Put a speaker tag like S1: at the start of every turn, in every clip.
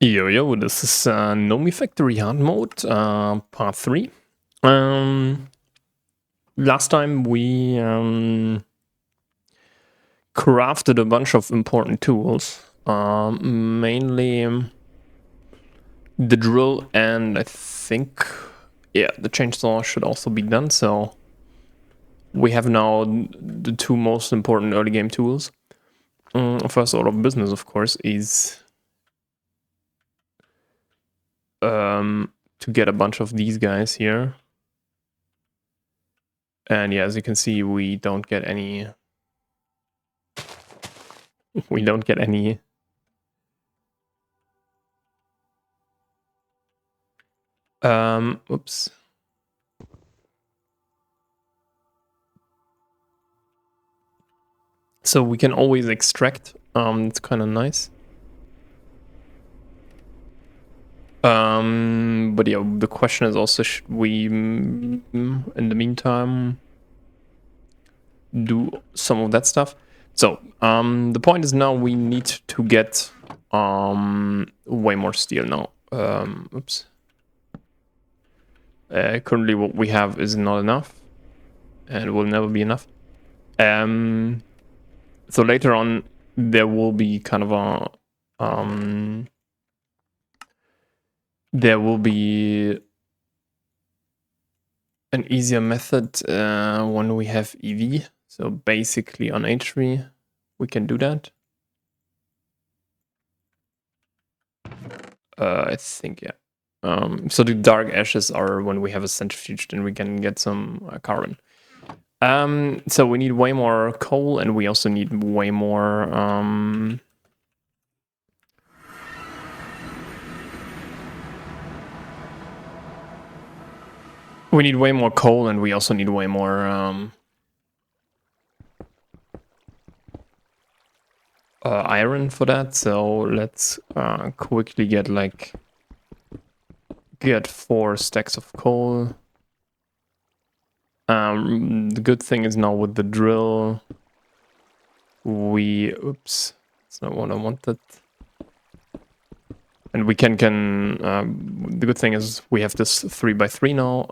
S1: Yo, this is Nomifactory hard mode, part 3. Last time we crafted a bunch of important tools, mainly the drill, and I think, the chainsaw should also be done, so we have now the two most important early game tools. First order of business, of course, is to get a bunch of these guys here. And yeah, as you can see, we don't get any. We don't get any. Oops. So we can always extract. It's kind of nice. But yeah, the question is also, should we, in the meantime, do some of that stuff? So, the point is now we need to get way more steel now. Oops. Currently what we have is not enough, and will never be enough. So later on there will be kind of a there will be an easier method when we have EV. So basically on H3 we can do that. I think, yeah. So the dark ashes are when we have a centrifuge, then we can get some carbon. So we need way more coal, and we also need way more coal, and we also need way more iron for that. So let's quickly get 4 stacks of coal. The good thing is now with the drill, oops, that's not what I wanted. And we can the good thing is we have this 3x3 now.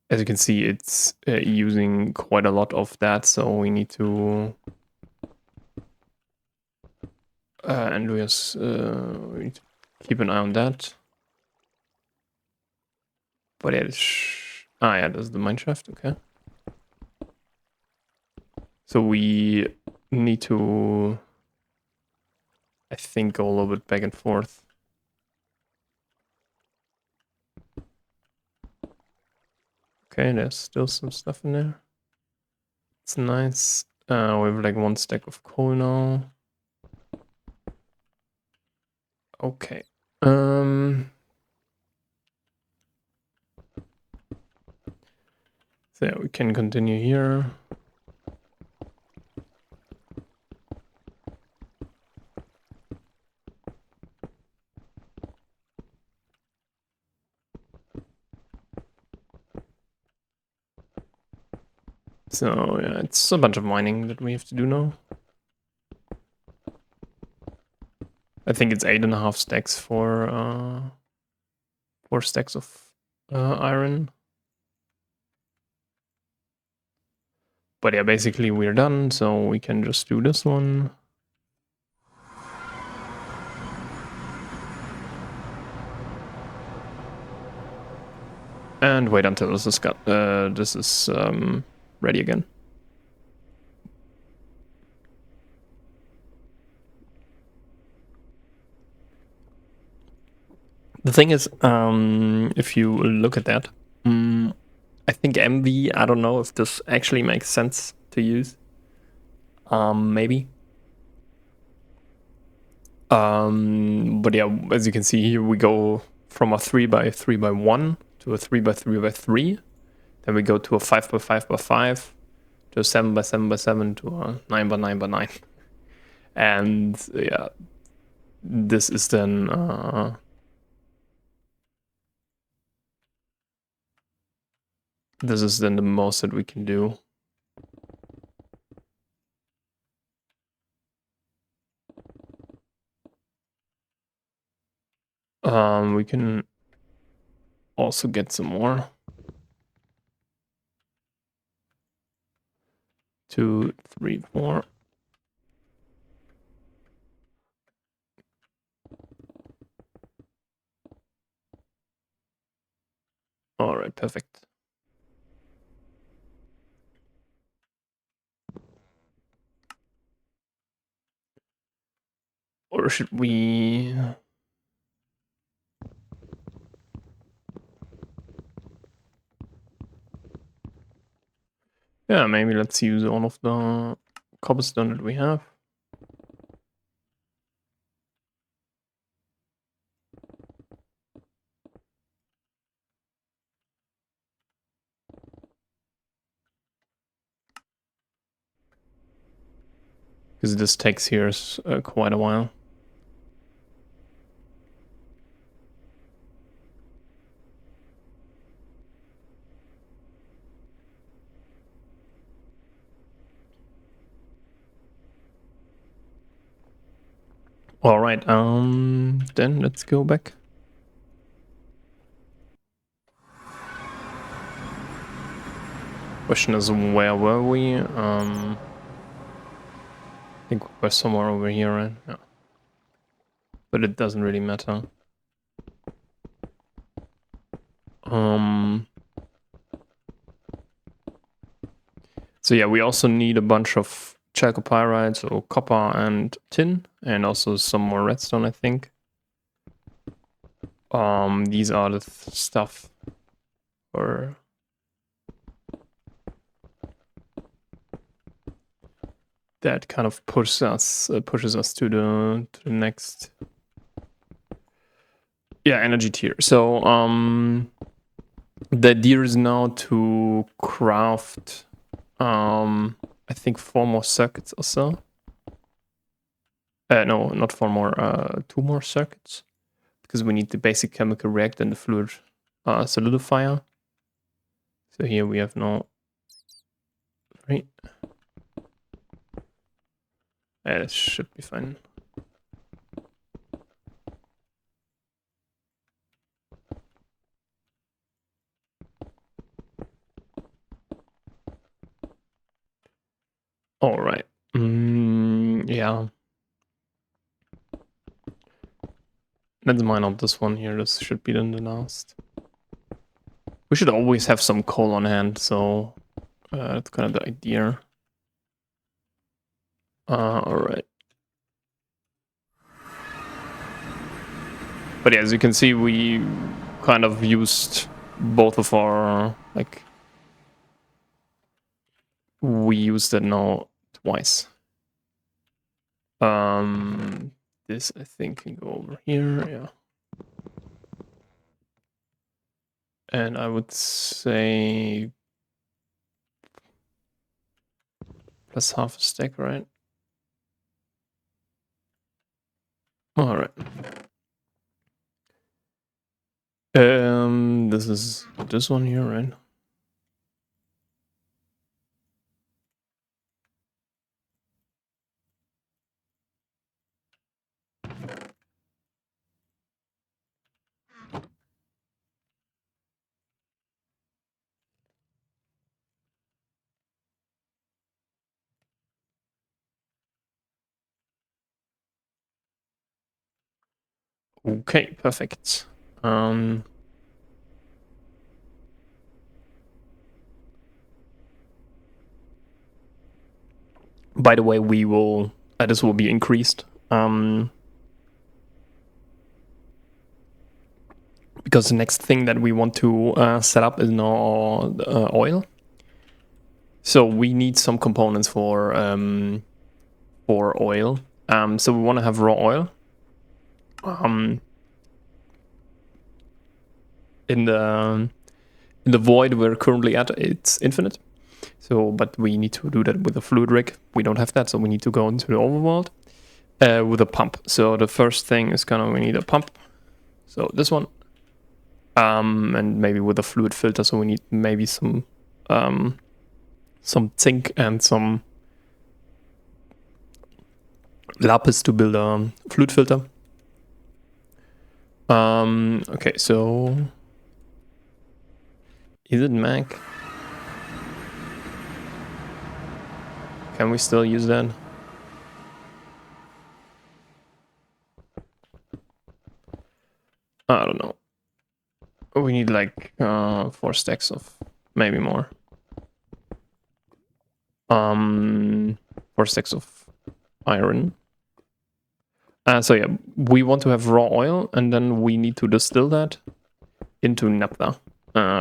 S1: As you can see, it's using quite a lot of that, so we need to and we need to keep an eye on that. But yeah, yeah, that's the mineshaft. Okay. So we need to, I think, go a little bit back and forth. Okay, there's still some stuff in there. It's nice. We have like 1 stack of coal now. Okay. So yeah, we can continue here. So yeah, it's a bunch of mining that we have to do now. I think it's 8.5 stacks for 4 stacks of iron. But yeah, basically we're done, so we can just do this one. And wait until this is ready again. The thing is, if you look at that, I think MV, I don't know if this actually makes sense to use. Maybe. But yeah, as you can see here, we go from a 3x3x1 to a 3x3x3. Then we go to a 5x5x5 to a 7x7x7 to a 9x9x9. And yeah, this is then the most that we can do. We can also get some more. 2, 3, 4. All right, perfect. Or should we? Yeah, maybe let's use all of the cobblestone that we have. Because this takes here quite a while. All right, then let's go back. Question is, where were we? I think we're somewhere over here, right? Yeah. But it doesn't really matter. So yeah, we also need a bunch of chalcopyrite, so copper and tin, and also some more redstone, I think. These are the stuff for that kind of pushes us to the next energy tier. So the idea is now to craft I think 4 more circuits or so. No, not 4 more, 2 more circuits, because we need the basic chemical reactor and the fluid solidifier. So here we have no 3. It should be fine. All right. Yeah. Let's mine out this one here. This should be then the last. We should always have some coal on hand, so that's kind of the idea. All right. But yeah, as you can see, we kind of used both of our, we used it now twice. This I think can go over here, yeah. And I would say plus half a stack, right? All right. This is this one here, right? Okay, perfect. By the way, we will this will be increased. Because the next thing that we want to set up is now oil. So we need some components for oil. So we want to have raw oil. In the void we're currently at, it's infinite. So, but we need to do that with a fluid rig. We don't have that, so we need to go into the overworld with a pump. So the first thing is we need a pump. So this one, and maybe with a fluid filter. So we need maybe some zinc and some lapis to build a fluid filter. Okay, so is it Mac? Can we still use that? I don't know. We need like 4 stacks of maybe more. 4 stacks of iron. So yeah, we want to have raw oil, and then we need to distill that into naphtha.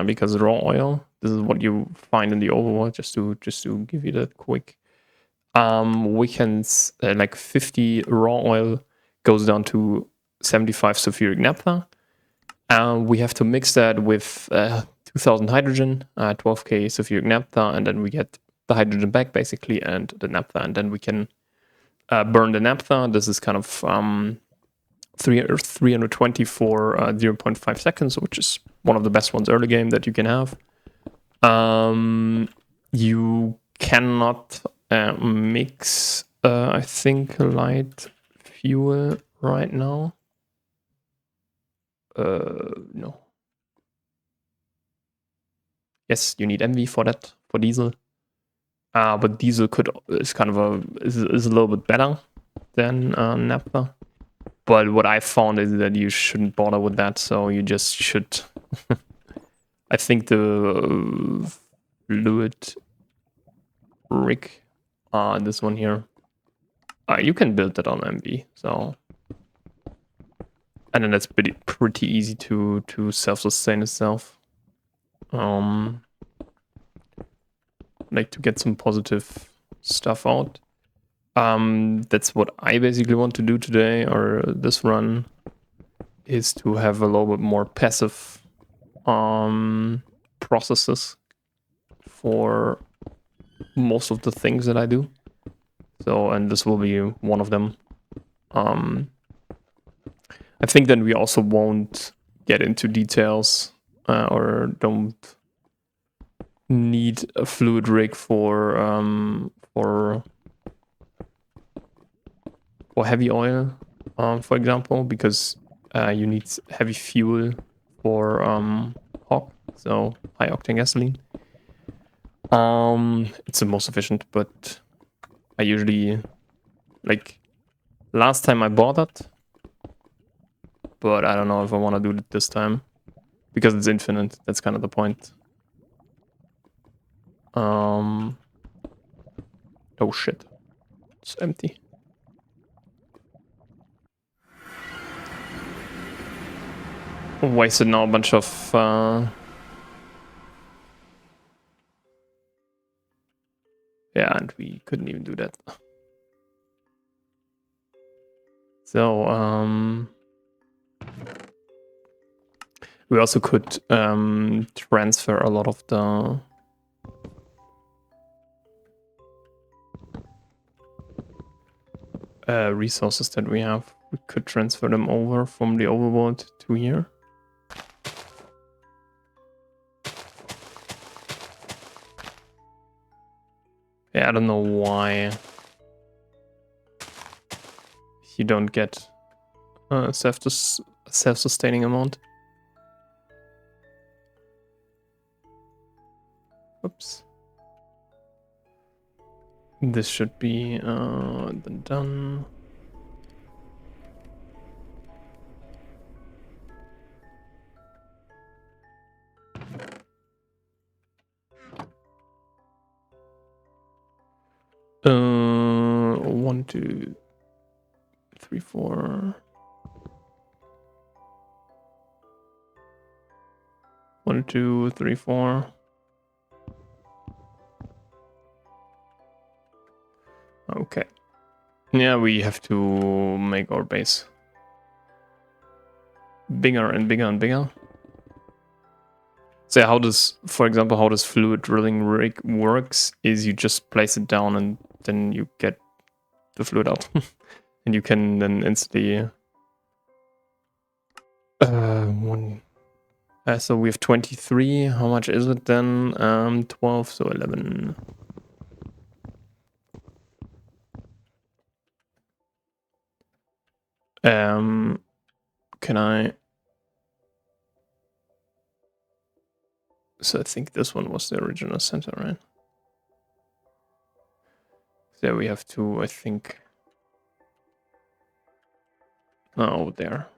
S1: Because raw oil, this is what you find in the overworld. Just to give you that quick. We can like 50 raw oil goes down to 75 sulfuric naphtha. We have to mix that with 2000 hydrogen, 12k sulfuric naphtha, and then we get the hydrogen back basically, and the naphtha, and then we can burn the naphtha. This is kind of 320 for 0.5 seconds, which is one of the best ones early game that you can have. You cannot mix, I think, light fuel right now. No. Yes, you need MV for that, for diesel. But diesel is kind of is a little bit better than naphtha. But what I found is that you shouldn't bother with that, so you just should. I think the fluid rig, this one here, you can build that on MV. So, and then that's pretty easy to self-sustain itself. Like to get some positive stuff out. That's what I basically want to do today, or this run, is to have a little bit more passive processes for most of the things that I do. So, and this will be one of them. I think then we also won't get into details or don't need a fluid rig for heavy oil, for example, because you need heavy fuel for HOG, so high octane gasoline. It's the most efficient, but I usually, like, last time I bought it, but I don't know if I want to do it this time, because it's infinite. That's kind of the point. Oh shit, it's empty. Wasted now a bunch of yeah, and we couldn't even do that. So we also could transfer a lot of the resources that we have. We could transfer them over from the overworld to here. Yeah, I don't know why you don't get self-sustaining amount. Oops. This should be done. One, 2, 3, 4. 1, 2, 3, 4. Okay. Yeah, we have to make our base bigger and bigger and bigger. So how does, for example, how this fluid drilling rig works is you just place it down and then you get the fluid out. And you can then instantly so we have 23. How much is it then? 12, so 11. Can I So I think this one was the original center, right? There we have to, I think. Oh, there.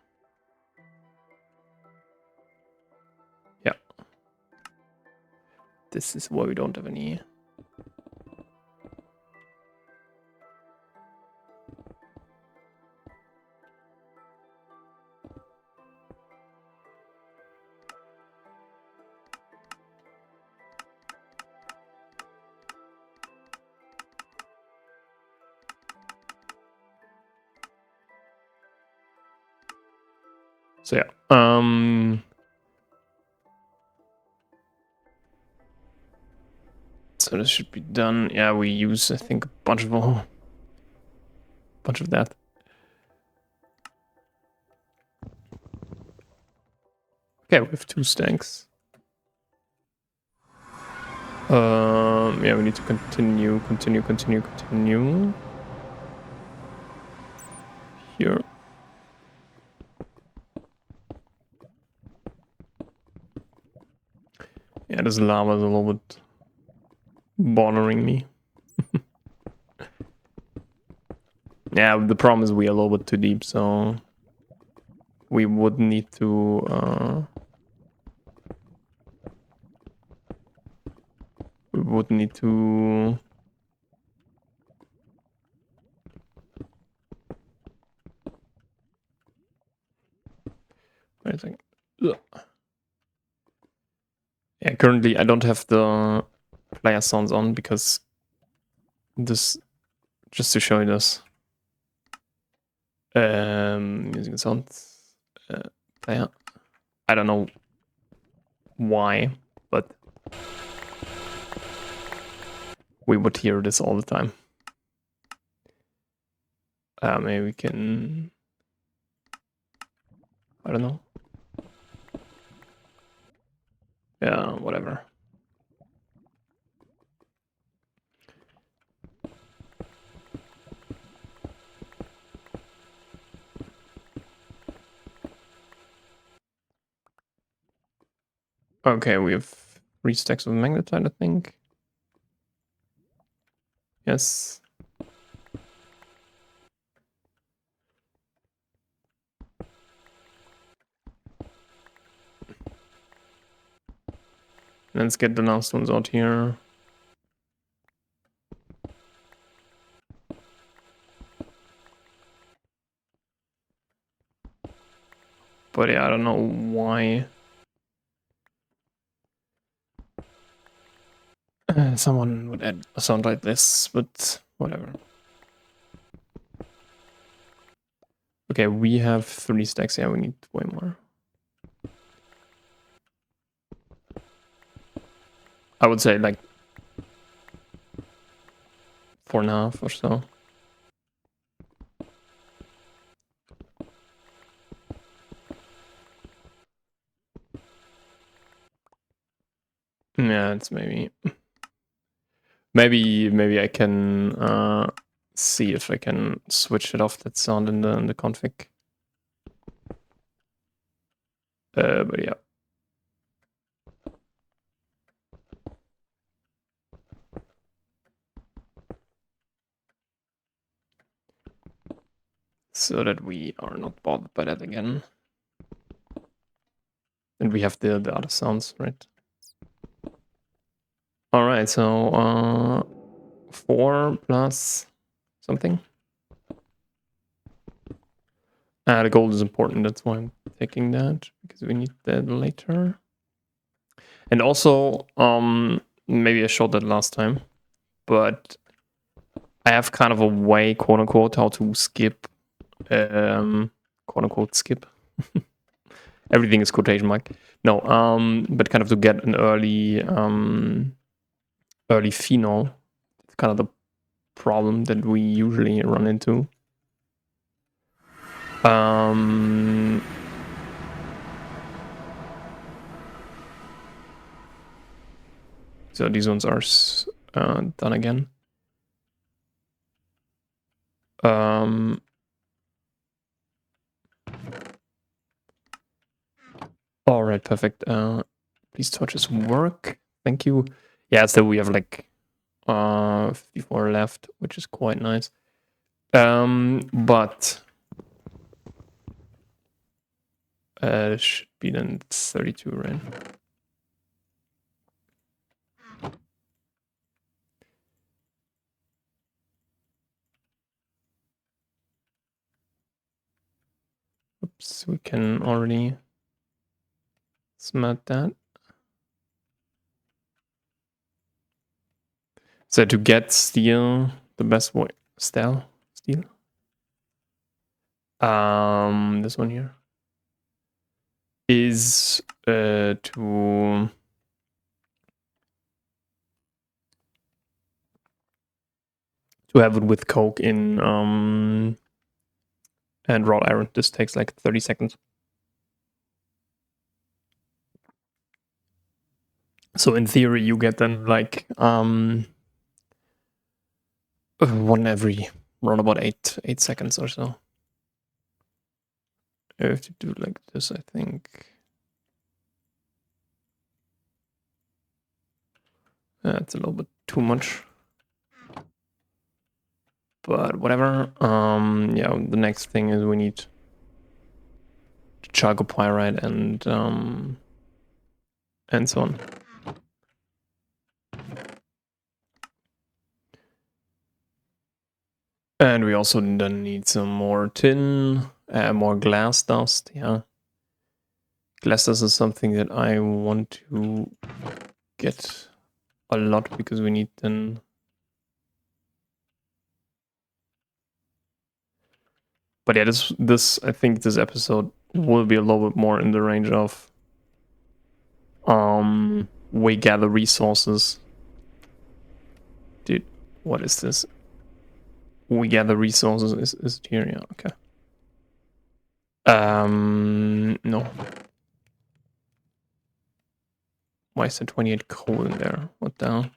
S1: Yeah. This is why we don't have any. So yeah. So this should be done. Yeah, we use, I think, a bunch of that. Okay, we have 2 stacks. Yeah, we need to continue here. Yeah, this lava is a little bit bothering me. Yeah, the problem is we are a little bit too deep, so we would need to Wait a second. Ugh. Yeah, currently I don't have the player sounds on because this, just to show you this. Music sounds player. I don't know why, but we would hear this all the time. Maybe we can, I don't know. Yeah, whatever. Okay, we have 3 stacks of magnetite, I think. Yes. Let's get the last ones out here. But yeah, I don't know why someone would add a sound like this, but whatever. Okay, we have 3 stacks. Yeah, we need way more. I would say like 4.5 or so. Yeah, it's maybe I can see if I can switch it off that sound in the config. But yeah. So that we are not bothered by that again. And we have the other sounds, right? All right, so 4 plus something. The gold is important. That's why I'm taking that, because we need that later. And also, maybe I showed that last time, but I have kind of a way, quote unquote, how to skip, quote unquote, skip. Everything is quotation mark. No, but kind of to get an early phenol. It's kind of the problem that we usually run into. So these ones are done again. All right, perfect. Please torches work. Thank you. Yeah, so we have like 54 left, which is quite nice. But should be then 32, right? Oops, we can already smelt that. So to get steel, the best way, steel. This one here is to have it with coke in and wrought iron. This takes like 30 seconds. So in theory, you get then like one every around about 8 seconds or so. I have to do like this, I think. That's a little bit too much. But whatever. Yeah, the next thing is we need chalcopyrite and so on. And we also then need some more tin, more glass dust. Yeah, glass dust is something that I want to get a lot because we need then. But yeah, this I think this episode will be a little bit more in the range of we gather resources. Dude, what is this? We gather resources is it here? Yeah, okay. No. Why is there 28 coal in there? What the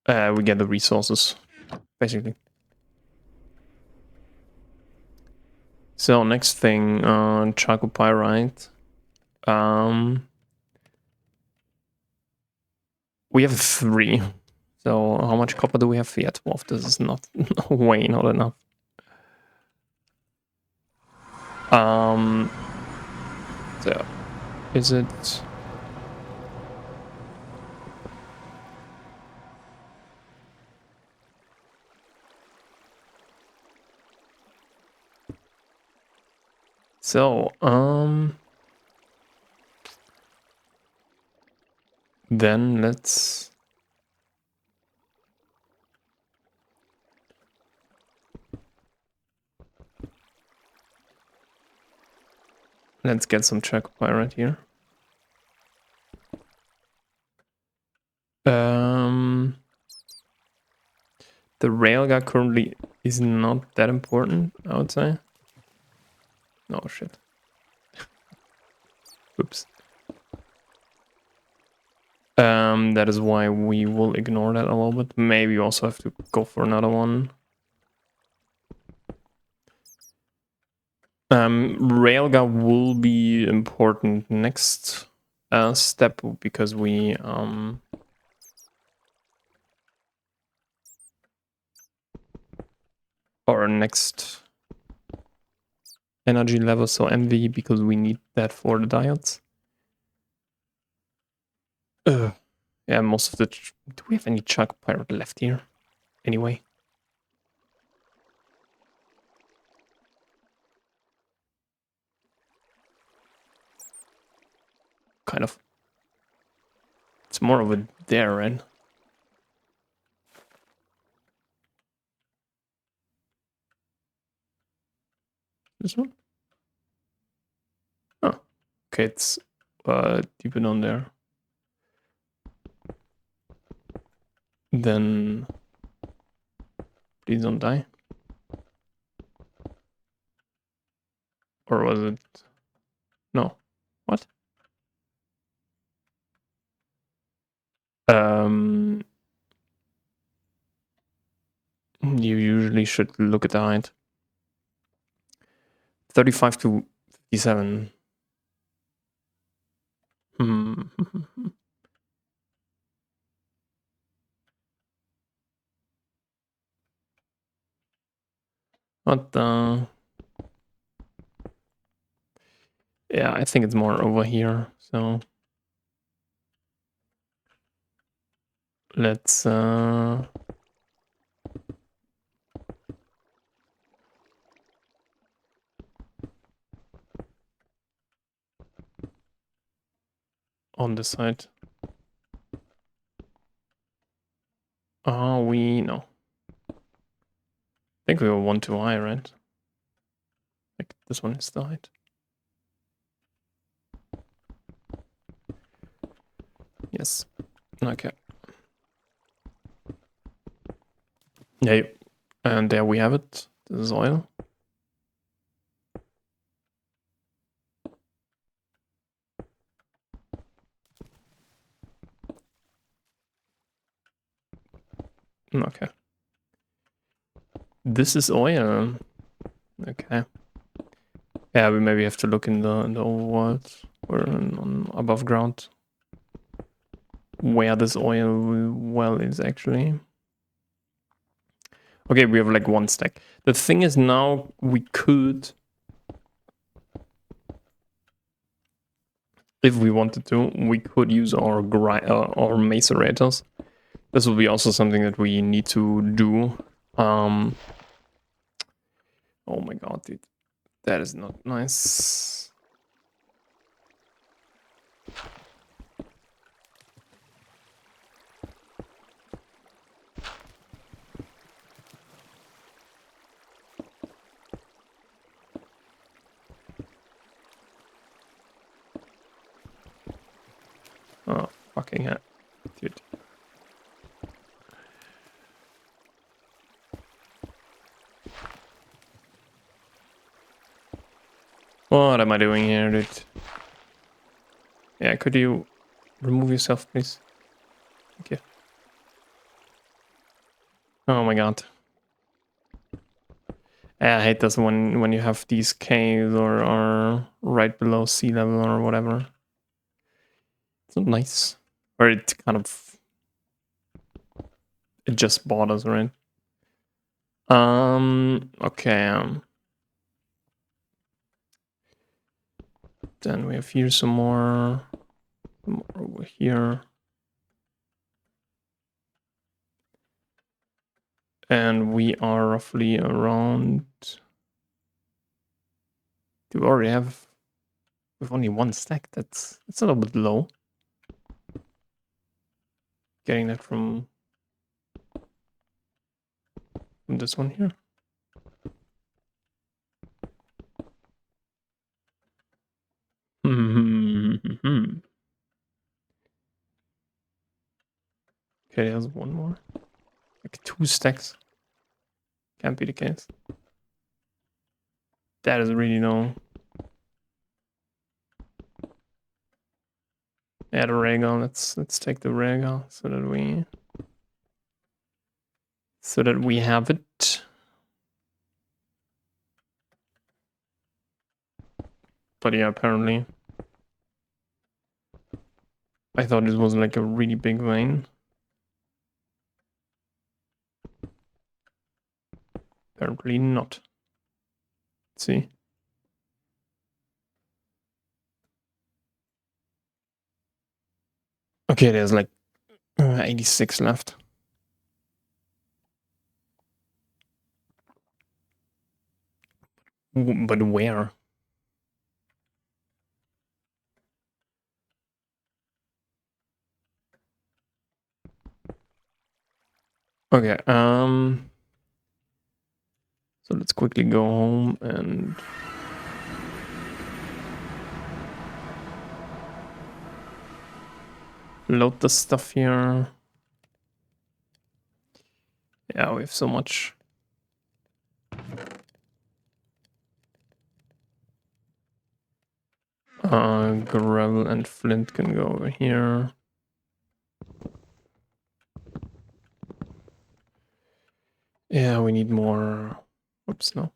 S1: hell? We get the resources, basically. So next thing, chalcopyrite. We have 3. So how much copper do we have? Yeah, 12. This is not way not enough. So is it? So then let's get some chalcopyrite here. The railgun currently is not that important, I would say. Oh shit. Oops. That is why we will ignore that a little bit. Maybe you also have to go for another one. Railgun will be important next step because we our next energy level, so MV, because we need that for the diodes. Yeah, most of the... Do we have any chalcopyrite left here? Anyway. Kind of. It's more of a there, right? This one? Oh. Okay, it's deeper down there. Then please don't die. Or was it? No. What? You usually should look at the height. 35 to 57. What the? Yeah, I think it's more over here. So let's on this side. Oh, we no. I think we were one too high, right? Like this one is the height. Yes. Okay. Yeah. And there we have it. This is oil. Okay. This is oil. Okay. Yeah, we maybe have to look in the overworld or on above ground where this oil well is actually. Okay, we have like one stack. The thing is now we could, if we wanted to, we could use our macerators. This will be also something that we need to do. Oh my god, dude. That is not nice. Oh, fucking hell. Dude. What am I doing here, dude? Yeah, could you remove yourself, please? Thank you. Oh my god. I hate this when you have these caves or right below sea level or whatever. It's not nice. Or it kind of... It just borders, right? Okay. Then we have here some more over here. And we are roughly around... Do we already have... With only one stack? That's a little bit low. Getting that from this one here. Okay, there's one more. Like 2 stacks. Can't be the case. That is really low. Yeah, the Rhaegar. Let's take the Rhaegar so that we have it. But yeah, apparently I thought it was like a really big vein. Apparently not. Let's see. Okay, there's like 86 left. But where? Okay, so let's quickly go home and load the stuff here. Yeah, we have so much. Gravel and flint can go over here. Yeah, we need more. Oops, no.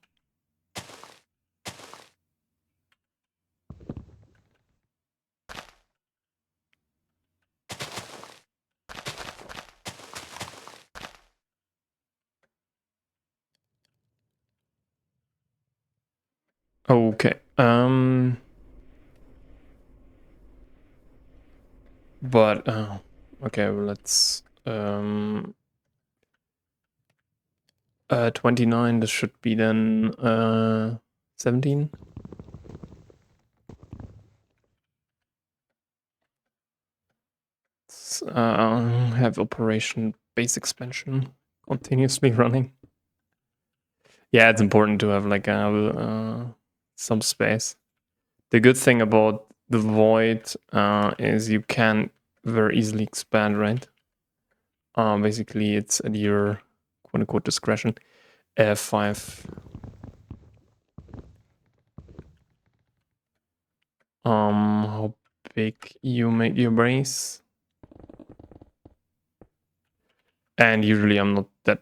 S1: Okay. But okay, well, let's 29. This should be then 17. Let's have operation base expansion continuously running. Yeah, it's important to have like some space. The good thing about the void is you can very easily expand, right? Basically, it's at your quote-unquote discretion. F5. How big you make your base? And usually I'm not that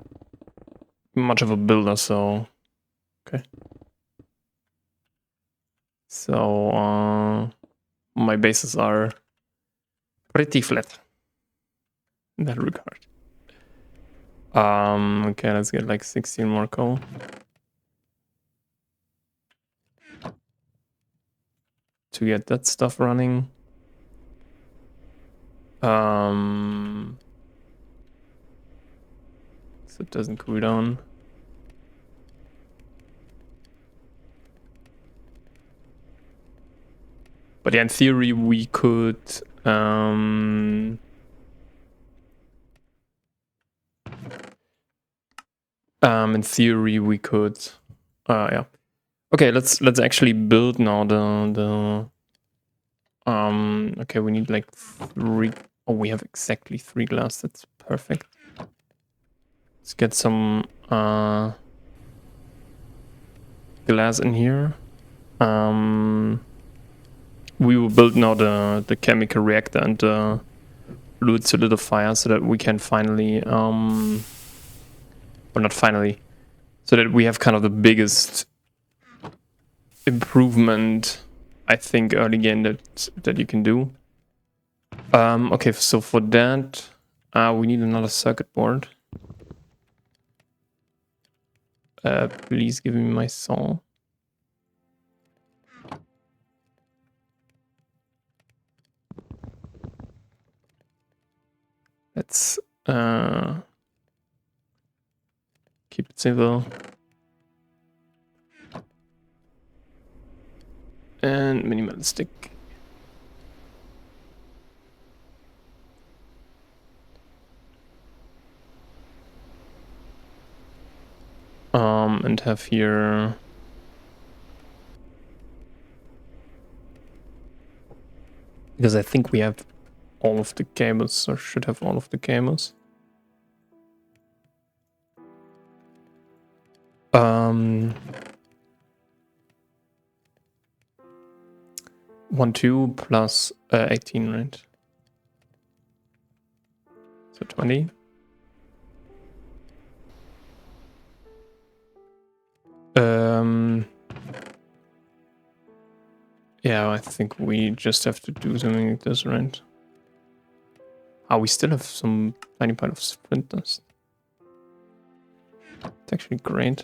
S1: much of a builder, so okay. So my bases are pretty flat in that regard. Okay, let's get like 16 more coal. To get that stuff running. So it doesn't cool down. But yeah, in theory we could in theory we could yeah. Okay, let's actually build now the okay, we need like 3. Oh, we have exactly 3 glass. That's perfect. Let's get some glass in here. We will build now the chemical reactor and the fluid solidifier so that we can finally well, not finally, so that we have kind of the biggest improvement, I think, early game that you can do. Okay, so for that we need another circuit board. Please give me my saw. Let's keep it simple. And minimalistic. And have here because I think we have all of the cables, or should have all of the cables. 1, 2 plus 18, right? So 20. Yeah, I think we just have to do something like this, right? We still have some tiny part of splinters. It's actually great.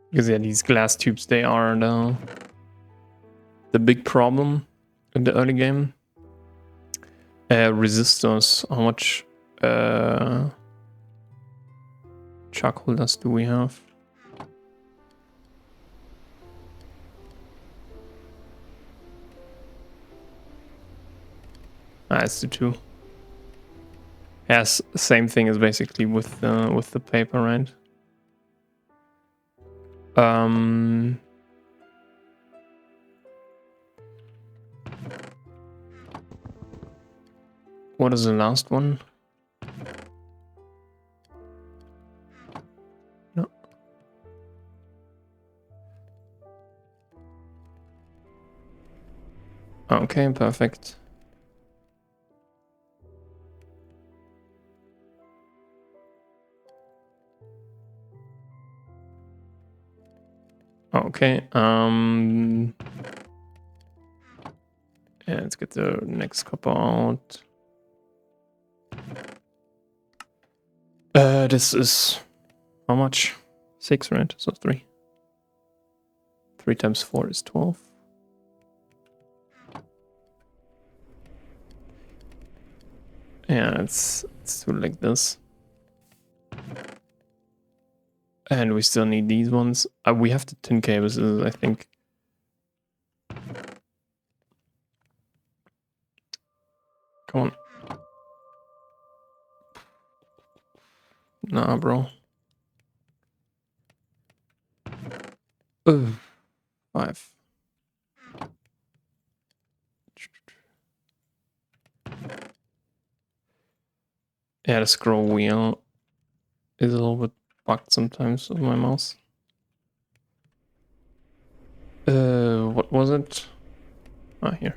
S1: Because yeah, these glass tubes, they are the big problem in the early game. Resistors, how much chuck holders do we have? It's the 2. Yes, same thing as basically with the paper, right? What is the last one? No. Okay, perfect. Okay, yeah, let's get the next copper out. This is how much? 6, right? So 3. 3 times 4 is 12. Yeah, let's do it like this. And we still need these ones. We have the tin cables, I think. Come on. Nah, bro. Ugh. 5. Yeah, the scroll wheel is a little bit bugged sometimes with my mouse. What was it? Ah, here.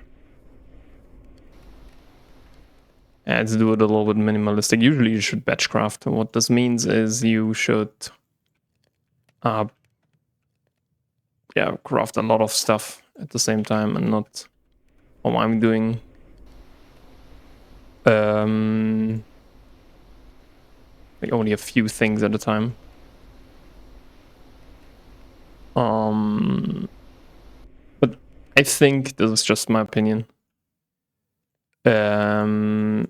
S1: Yeah, let's do it a little bit minimalistic. Usually you should batch craft. What this means is you should craft a lot of stuff at the same time and not what I'm doing. Like only a few things at a time. But I think this is just my opinion. Do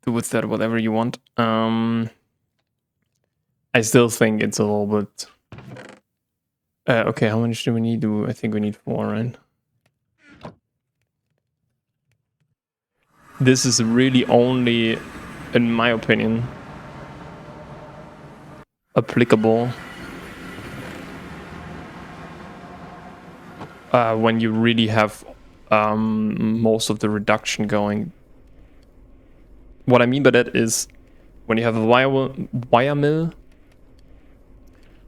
S1: with that whatever you want. I still think it's a little bit. Okay, how much do we need? I think we need 4, right? This is really only, in my opinion, applicable when you really have most of the reduction going. What I mean by that is when you have a wire mill,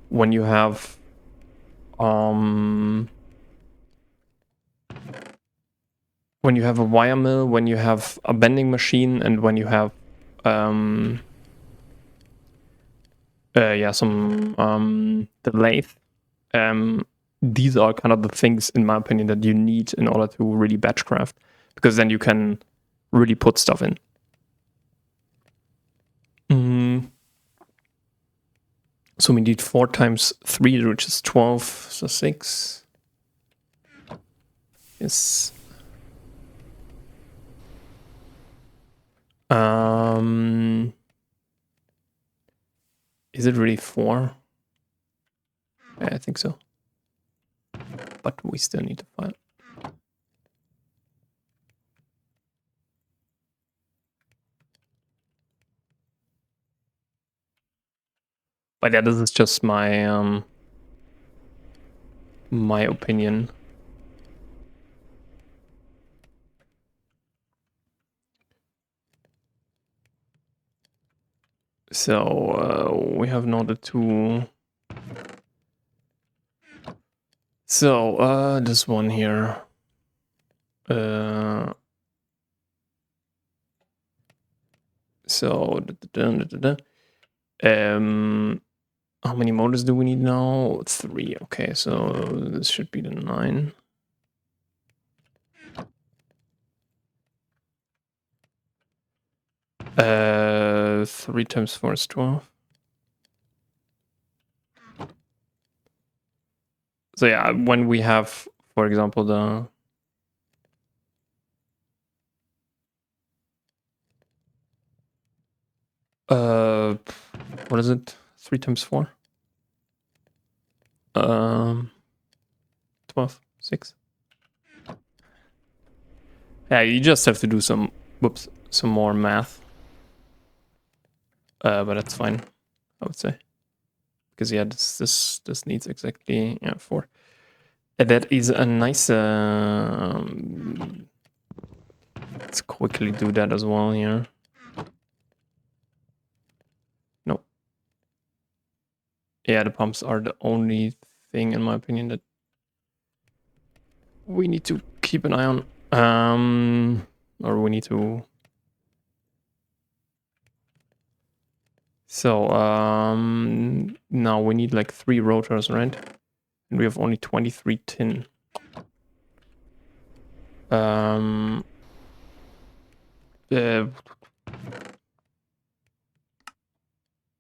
S1: when you have a wire mill, when you have a bending machine, and when you have the lathe. These are kind of the things, in my opinion, that you need in order to really batch craft, because then you can really put stuff in. So we need 4 times 3, which is 12, so 6. Yes. Is it really 4? Yeah, I think so. But we still need to find. But yeah, this is just my my opinion. So we have now the 2. So this one here. How many motors do we need now? 3. Okay, so this should be the 9. Uh, 3 times 4 is 12. So yeah, when we have, for example, the what is it? 3 times 4? 12, 6. Yeah, you just have to do some more math. But that's fine, I would say. Because yeah, this needs exactly 4. That is a nice. Let's quickly do that as well here. No. Yeah, the pumps are the only thing, in my opinion, that we need to keep an eye on. Or we need to. So now we need like 3 rotors, right? And we have only 23 tin.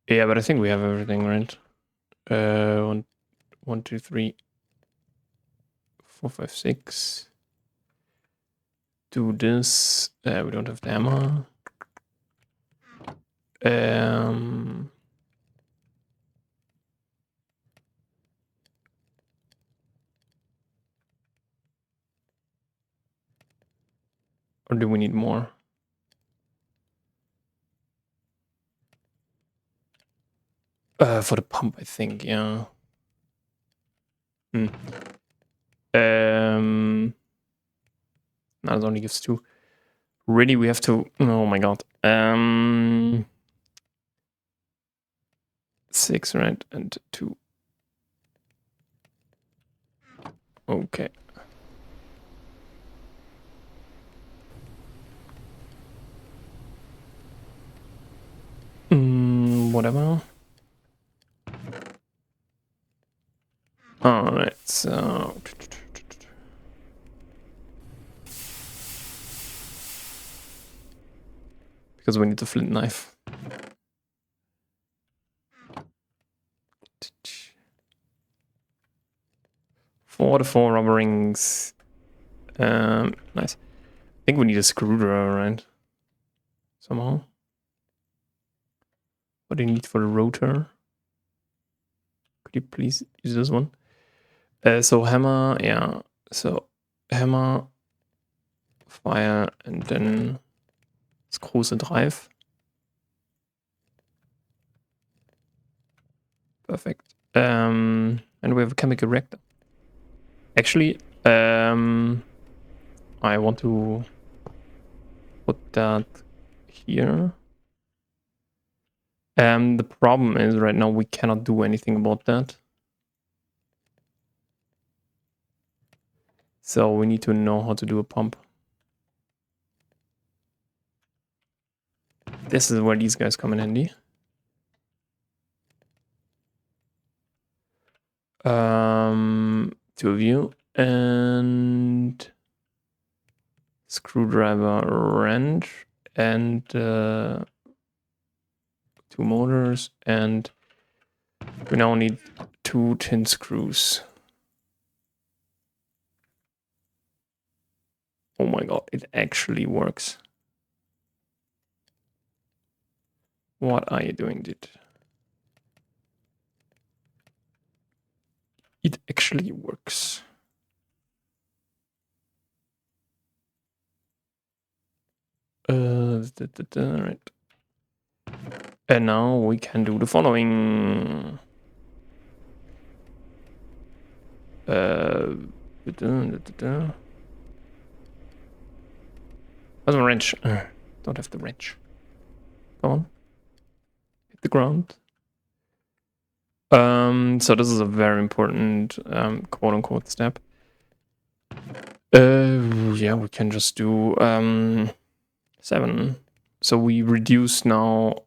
S1: Yeah, but I think we have everything, right? 1, 2, 3, 4, 5, 6. Do this. We don't have the hammer. Or do we need more? For the pump, I think, yeah. No, it only gives 2. Really, we have to. Oh my god. 6, right? And 2. Okay. Whatever. Alright, so. Because we need the flint knife. For the 4 rubber rings. Nice. I think we need a screwdriver, right? Somehow. What do you need for the rotor? Could you please use this one? So hammer, yeah. So hammer, fire, and then das große Drive. Perfect. And we have a chemical reactor. Actually, I want to put that here. The problem is right now we cannot do anything about that. So we need to know how to do a pump. This is where these guys come in handy. Two of you. And screwdriver, wrench, and 2 motors, and we now need 2 tin screws. Oh my god, it actually works. What are you doing, dude? It actually works. Right. And now we can do the following. Where's the wrench? Don't have the wrench. Come on. Hit the ground. So this is a very important quote unquote step. Yeah, we can just do 7. So we reduce now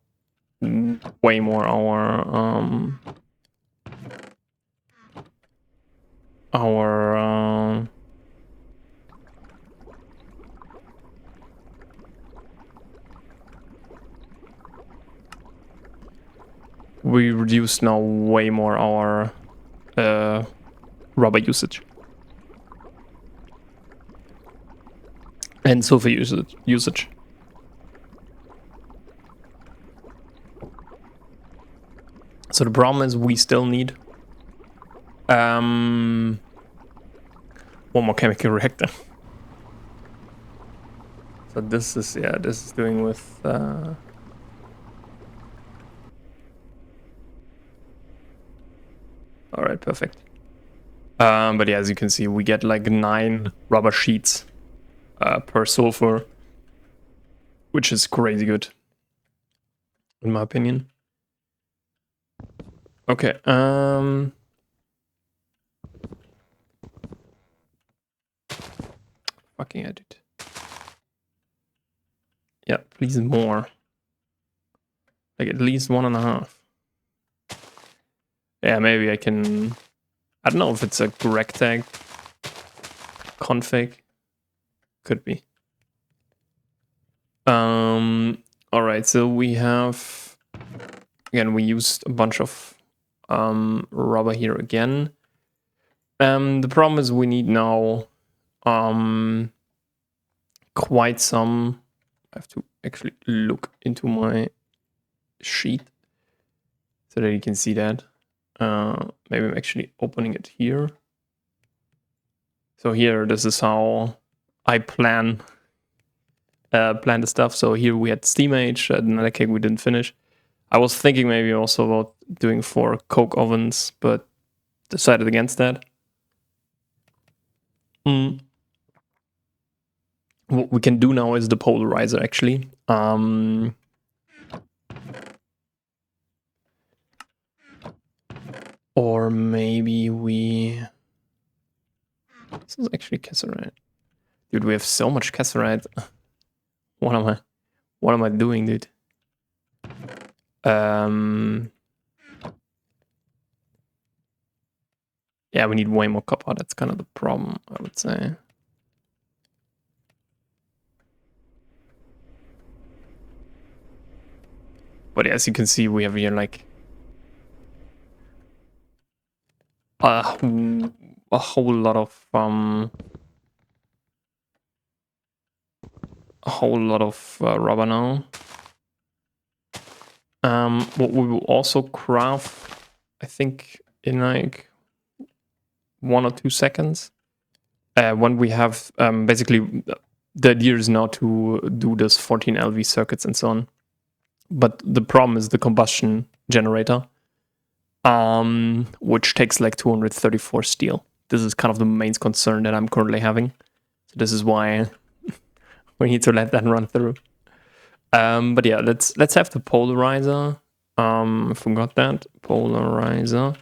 S1: way more our we reduce now way more our rubber usage and sulfur usage. So the problem is we still need one more chemical reactor. So this is, yeah, this is doing with all right, perfect. But yeah, as you can see, we get like 9 rubber sheets per sulfur, which is crazy good, in my opinion. Okay. Fucking edit. Yeah, please more. Like at least 1.5. Yeah, maybe I can. I don't know if it's a rectag config. Could be. All right, so we have again, we used a bunch of rubber here again. The problem is we need now quite some. I have to actually look into my sheet so that you can see that. Maybe I'm actually opening it here. So here, this is how I plan the stuff. So here we had steam age, another cake we didn't finish. I was thinking maybe also about doing 4 coke ovens, but decided against that. What we can do now is the polarizer, actually. Or maybe we... This is actually Cassiterite. Dude, we have so much Cassiterite. What am I doing, dude? Yeah, we need way more copper. That's kind of the problem, I would say. But as you can see, we have here like a whole lot of rubber now. What we will also craft, I think, in like 1 or 2 seconds, when we have basically the idea is now to do this 14 LV circuits and so on. But the problem is the combustion generator, which takes like 234 steel. This is kind of the main concern that I'm currently having. So this is why we need to let that run through. But yeah, let's have the polarizer. I forgot that polarizer.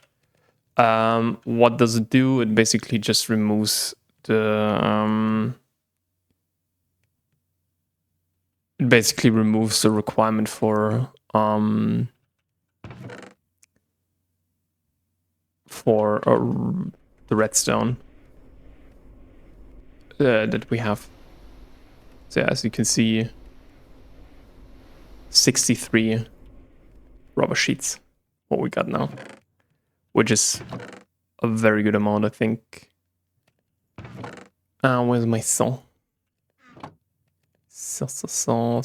S1: What does it do? It basically just removes the it basically removes the requirement for the redstone that we have. So yeah, as you can see, 63 rubber sheets, what we got now, which is a very good amount, I think. Where's my saw? Saw.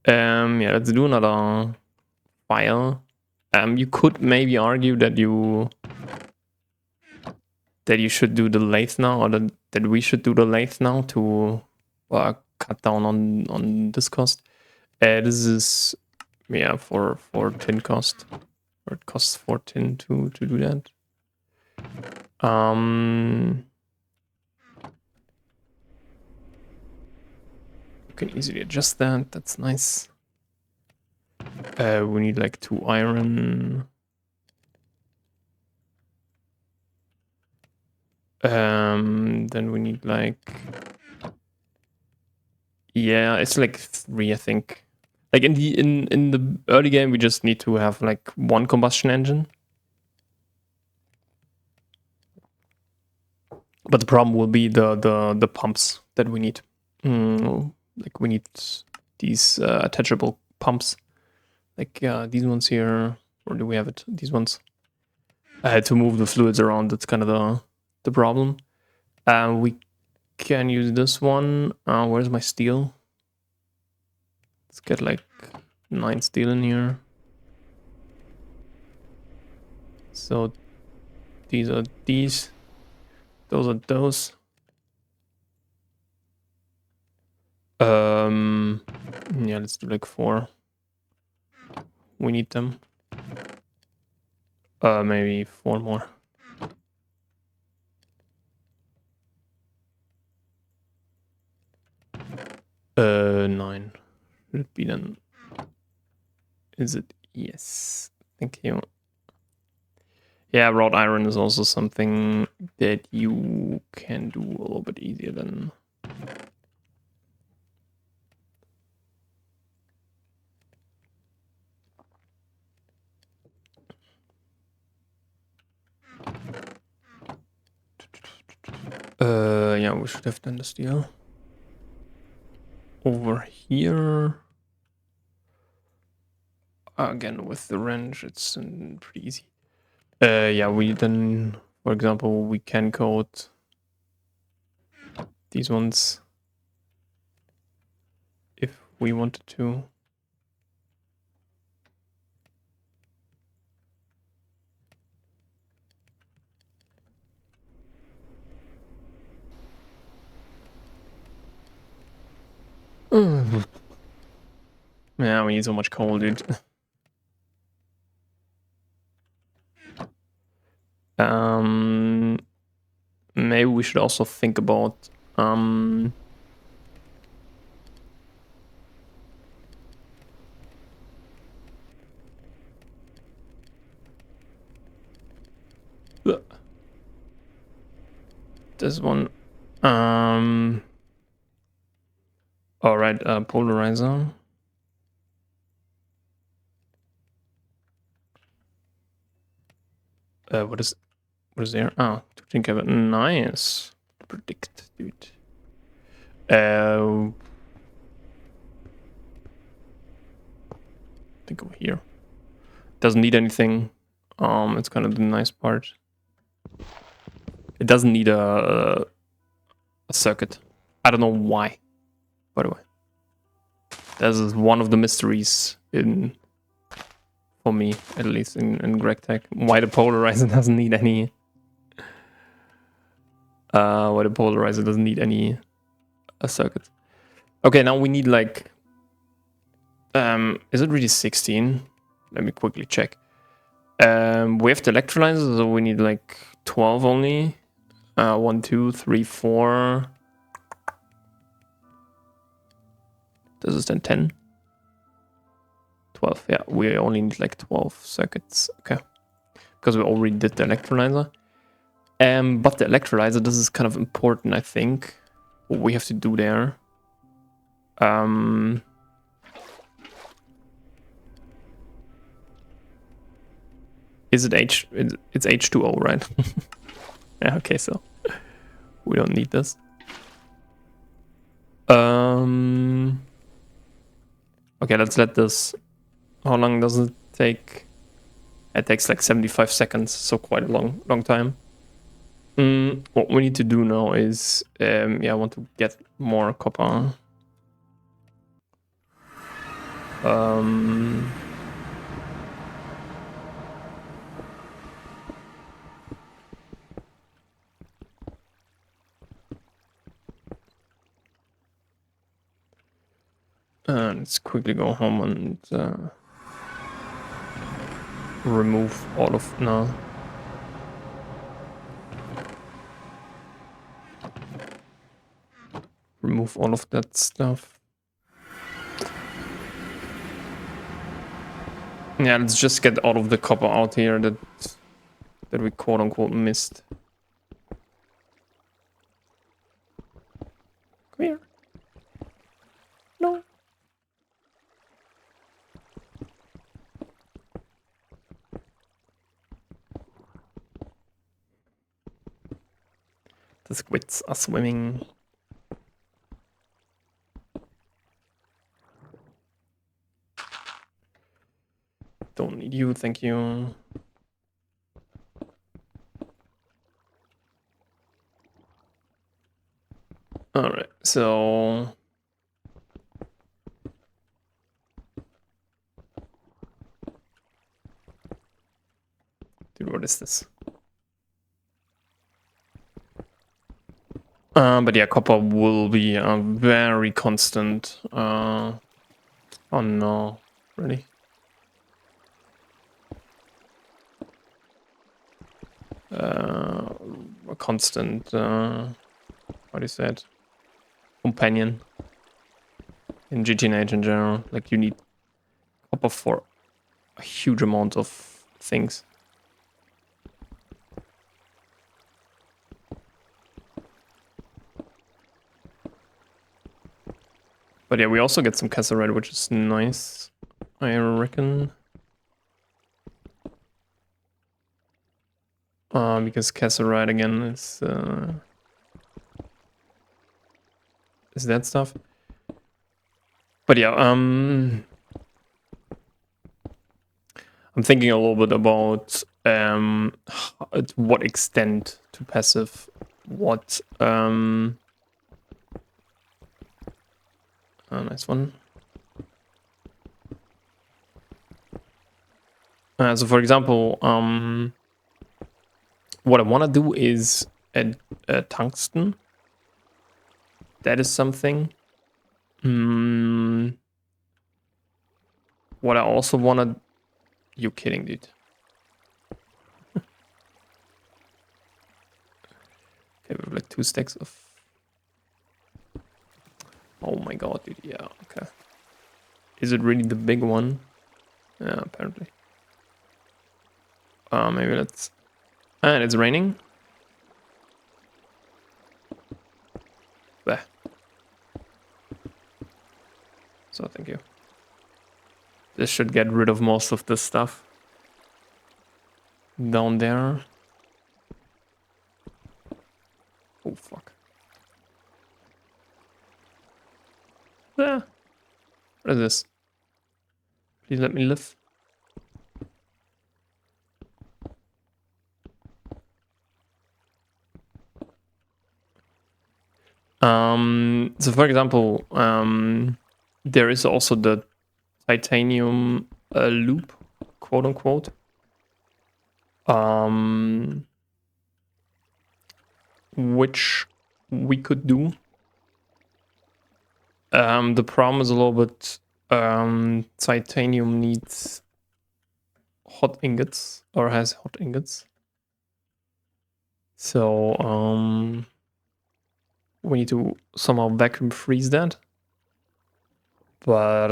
S1: Yeah, let's do another file. You could maybe argue that you should do the lathe now, or that we should do the lathe now to cut down on this cost. This is for tin cost, or it costs 4 tin to do that. You can easily adjust that. That's nice. We need like 2 iron. Then we need like, yeah, it's like 3, I think. Like in the early game, we just need to have like 1 combustion engine. But the problem will be the pumps that we need. Like we need these attachable pumps, like these ones here, or do we have it? These ones. To move the fluids around. That's kind of the problem. We can use this one. Where's my steel? Let's get like 9 steel in here. So these are these. Those are those. Yeah, let's do like 4. We need them. Maybe 4 more. Nine. Should it be then? Is it? Yes. Thank you. Yeah, wrought iron is also something that you can do a little bit easier than. Yeah, we should have done the steel. Over here, Again, with the wrench, it's pretty easy. Yeah, we then, for example, we can code these ones if we wanted to. Yeah, we need so much coal, dude. Maybe we should also think about this one. All right, polarizer. What is there? Oh, to think of it. Nice. Predict, dude. I think over here. Doesn't need anything. It's kind of the nice part. It doesn't need a circuit. I don't know why, by the way. This is one of the mysteries for me, at least in GregTech. Why the polarizer doesn't need any a circuit. Okay, now we need like is it really 16? Let me quickly check. We have the electrolyzers, so we need like 12 only. 1, 2, 3, 4. This is then 10. 12, yeah, we only need like 12 circuits. Okay. Because we already did the electrolyzer. But the electrolyzer, this is kind of important, I think. What we have to do there. Is it it's H2O, right? Yeah, okay, so we don't need this. Okay, let's let this. How long does it take? It takes like 75 seconds, so quite a long time. What we need to do now is, yeah, I want to get more copper. Let's quickly go home and remove all of no. Remove all of that stuff. Yeah, let's just get all of the copper out here that we quote unquote missed. Come here. No. The squids are swimming. Don't need you, thank you. Alright, so... Dude, what is this? But yeah, copper will be very constant. Oh no, really? A constant, what is that? Companion in GTNH in general. Like you need copper for a huge amount of things. But yeah, we also get some cassiterite, which is nice, I reckon. Because cassiterite again is that stuff. But yeah, I'm thinking a little bit about to what extent to passive, what nice one. So for example, what I want to do is add tungsten. That is something. What I also want to... You kidding, dude? Okay, we have like 2 stacks of... Oh my god, dude. Yeah, okay. Is it really the big one? Yeah, apparently. Maybe let's... And it's raining. Bleh. So thank you. This should get rid of most of this stuff. Down there. Oh, fuck. Ah. What is this? Please let me live. So for example, there is also the titanium loop, quote unquote. Which we could do. The problem is a little bit titanium needs hot ingots or has hot ingots. So we need to somehow vacuum freeze that. But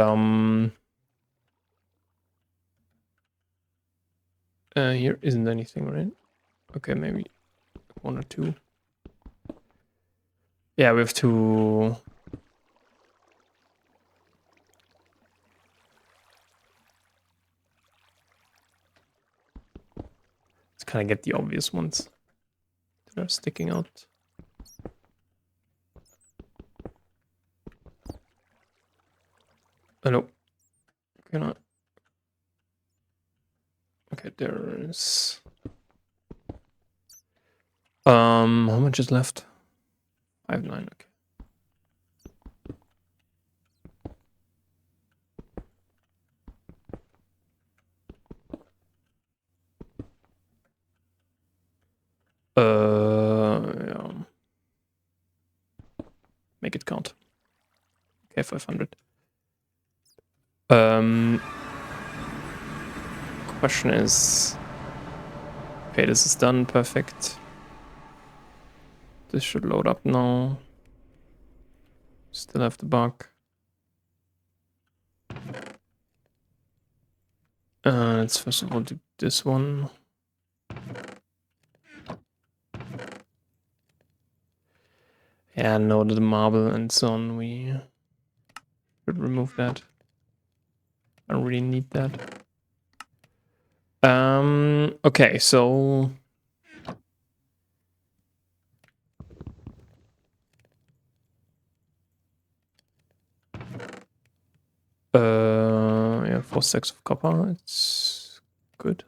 S1: here isn't anything, right? Okay, maybe 1 or 2. Yeah, we have to... Let's kind of get the obvious ones that are sticking out. Oh, no. Cannot. Okay, there's... how much is left? 5-9, okay. Yeah. Make it count. Okay, 500. Question is... Okay, this is done, perfect. This should load up now. Still have the bug. Let's first of all do this one. Yeah, no, the marble and so on, we should remove that. I don't really need that. Okay, so... yeah, 4 stacks of copper, it's good.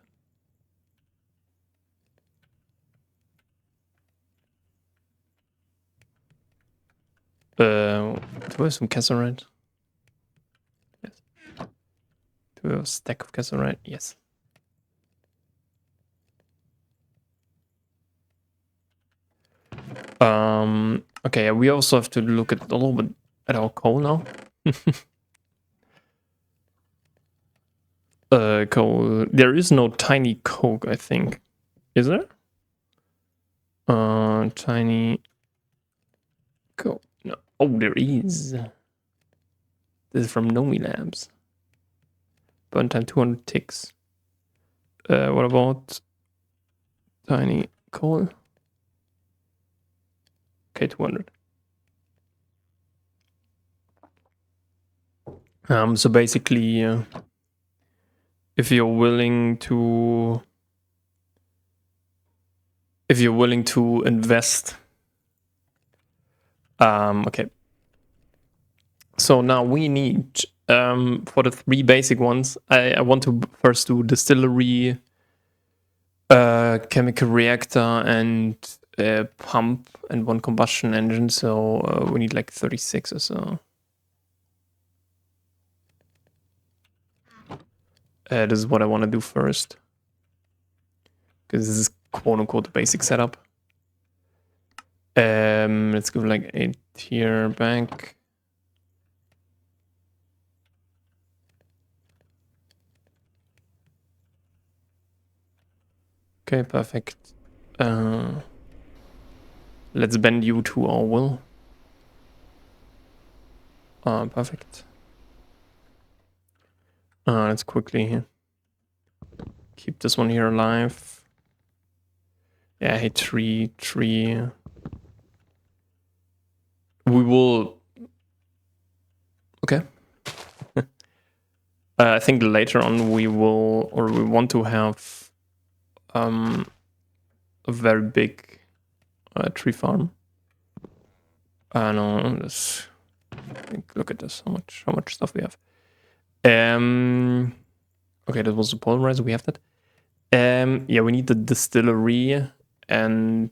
S1: Do we have some cassiterite? Yes. Do we have a stack of cassiterite? Yes. Okay, we also have to look at a little bit at our coal now. Coal. There is no tiny coke, I think. Is there? Tiny coke. No. Oh, there is. This is from Nomi Labs. Burn time 200 ticks. What about tiny coal? Okay, 200. So basically, if you're willing to invest, okay. So now we need for the 3 basic ones, I want to first do distillery, chemical reactor, and pump, and 1 combustion engine. So we need like 36 or so. This is what I want to do first, because this is quote unquote the basic setup. Let's go like 8 here back. Okay, perfect. Let's bend you to our will. Perfect. Let's quickly keep this one here alive. Yeah, hey, tree. We will... Okay. I think later on we will, or we want to have a very big tree farm. No, this... Look at this, how much stuff we have. Okay, that was the polarizer, we have that. Yeah, we need the distillery and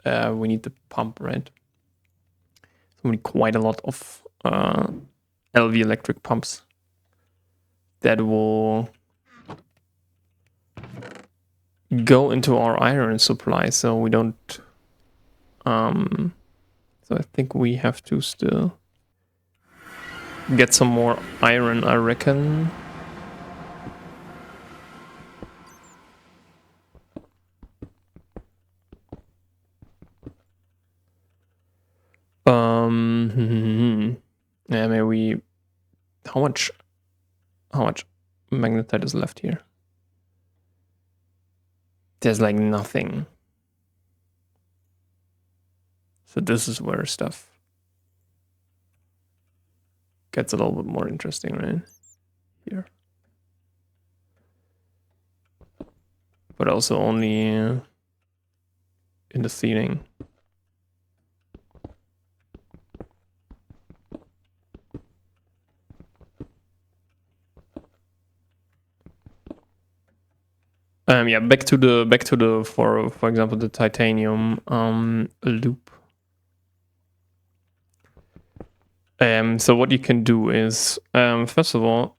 S1: we need the pump, right? So we need quite a lot of LV electric pumps that will go into our iron supply, so we don't... so I think we have to still get some more iron, I reckon. Yeah, maybe we... How much magnetite is left here? There's like nothing. So this is where stuff gets a little bit more interesting, right? Here. But also only in the ceiling. Yeah, back to the for example the titanium loop. So what you can do is first of all,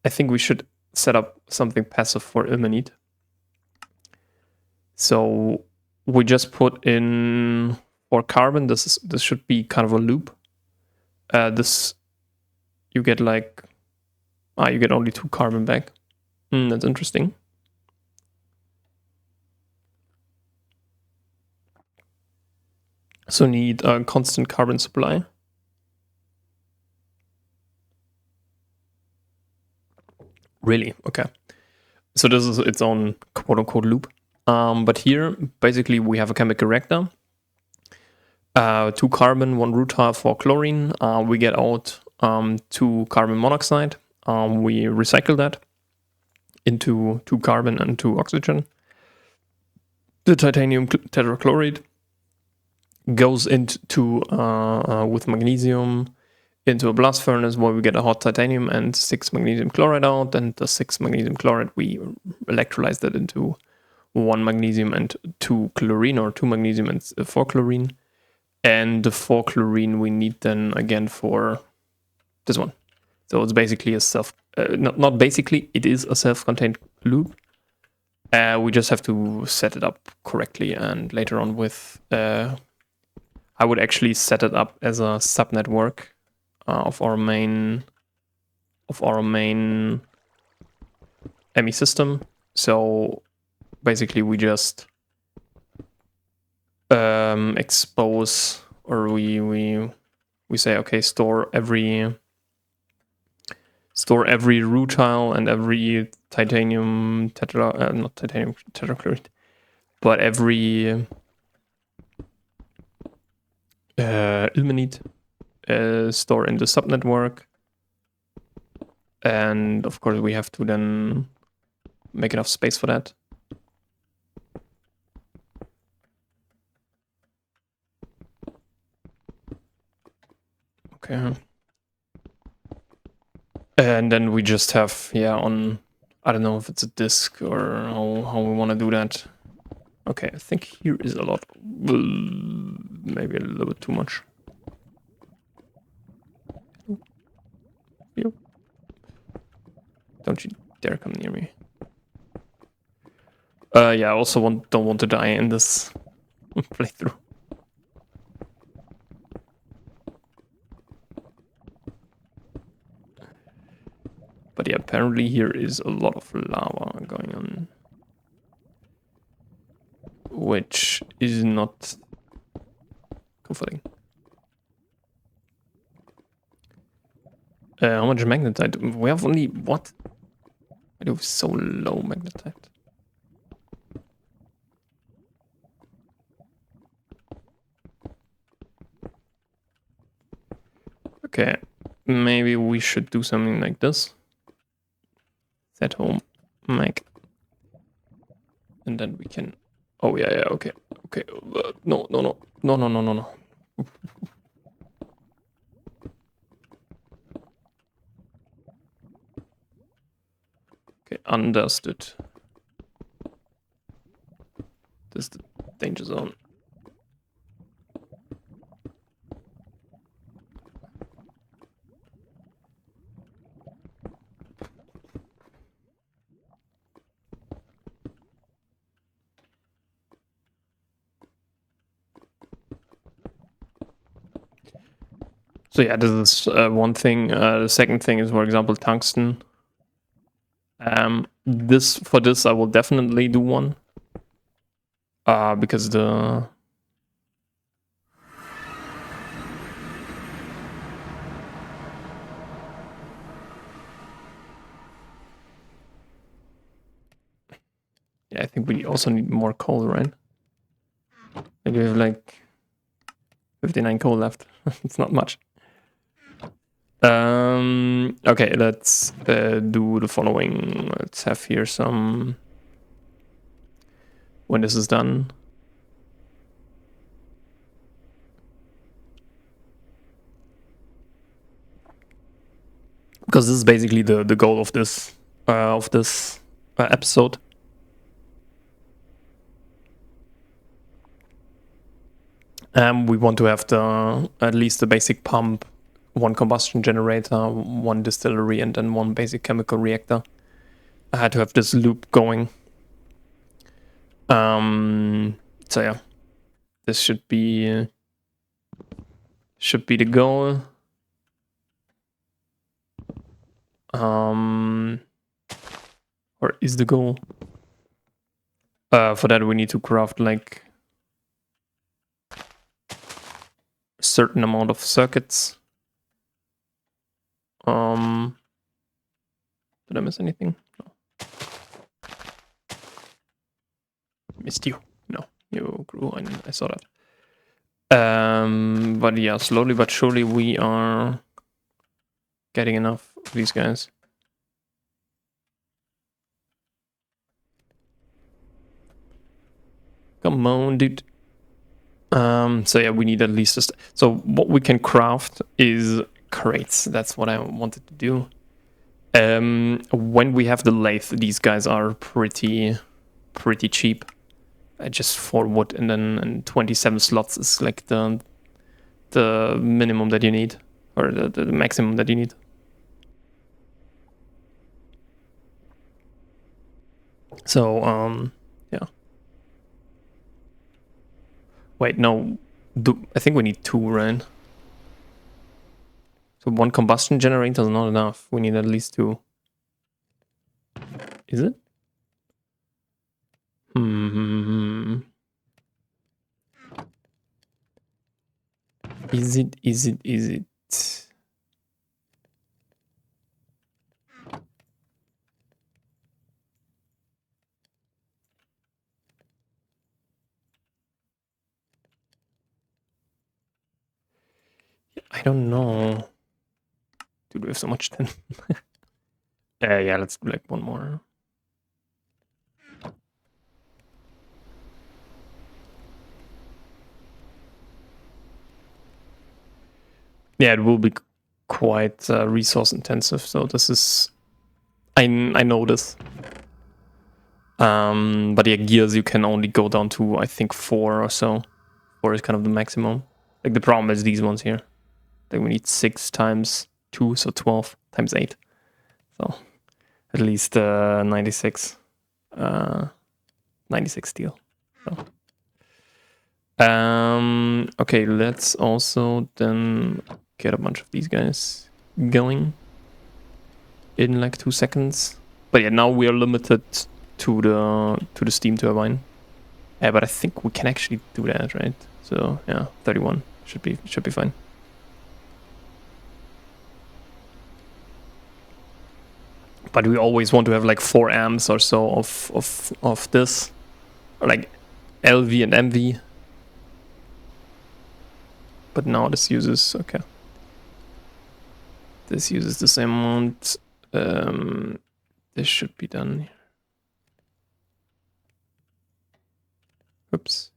S1: I think we should set up something passive for ilmenite. So we just put in for carbon. This should be kind of a loop. This you get like you get only 2 carbon back. That's interesting. So need a constant carbon supply. Really? Okay. So this is its own quote-unquote loop. But here, basically, we have a chemical reactor. 2 carbon, 1 rutile, 4 chlorine. We get out 2 carbon monoxide. We recycle that into 2 carbon and 2 oxygen. The titanium tetrachloride goes into with magnesium into a blast furnace where we get a hot titanium and 6 magnesium chloride out, and the 6 magnesium chloride we electrolyze that into 1 magnesium and 2 chlorine, or 2 magnesium and 4 chlorine, and the 4 chlorine we need then again for this one. So it's basically a not basically, it is a self-contained loop. We just have to set it up correctly, and later on with I would actually set it up as a subnetwork of our main ME system. So basically we just expose, or we say, okay, store every rutile and every titanium not titanium tetrachloride, but every ilmenite store in the subnetwork. And of course we have to then make enough space for that. Okay. And then we just have, yeah, on, I don't know if it's a disk or how we want to do that. Okay, I think here is a lot, maybe a little bit too much. Yep. Don't you dare come near me. Yeah, I also don't want to die in this playthrough. But yeah, apparently here is a lot of lava going on, which is not comforting. How much magnetite? We have only, what? I do so low magnetite. Okay, maybe we should do something like this. Set home mag. And then we can, oh yeah, okay. No. Okay, understood. This is the danger zone. So yeah, this is one thing. The second thing is, for example, tungsten. For this I will definitely do one. Because the yeah, I think we also need more coal, right? And we have like 59 coal left. It's not much. Okay, let's do the following. Let's have here some. When this is done. Because this is basically the goal of this episode. We want to have at least the basic pump, one combustion generator, one distillery, and then one basic chemical reactor. I had to have this loop going. So yeah, this should be the goal. Or is the goal? For that we need to craft like a certain amount of circuits. Did I miss anything? No. Missed you. No, you grew. I saw that. But yeah, slowly but surely we are getting enough of these guys. Come on, dude. So yeah, we need at least so what we can craft is crates. That's what I wanted to do. When we have the lathe, these guys are pretty cheap. Just 4 wood, and then 27 slots is like the minimum that you need, or the maximum that you need. So yeah. Wait, no. I think we need 2, right? So 1 combustion generator is not enough. We need at least 2. Is it? Is it? I don't know. Dude, we have so much then. Yeah, let's do like 1 more. Yeah, it will be quite resource intensive. So this is, I know this. But yeah, gears you can only go down to, I think, 4 or so. 4 is kind of the maximum. Like the problem is these ones here. Like we need 6 times 2, so 12 times 8. So at least 96. 96 steel. So. Okay, let's also then get a bunch of these guys going in like 2 seconds. But yeah, now we are limited to the steam turbine. Yeah, but I think we can actually do that, right? So yeah, 31 should be fine. But we always want to have like 4 amps or so of this, or like LV and MV. But now this uses, okay. This uses the same amount. This should be done. Oops.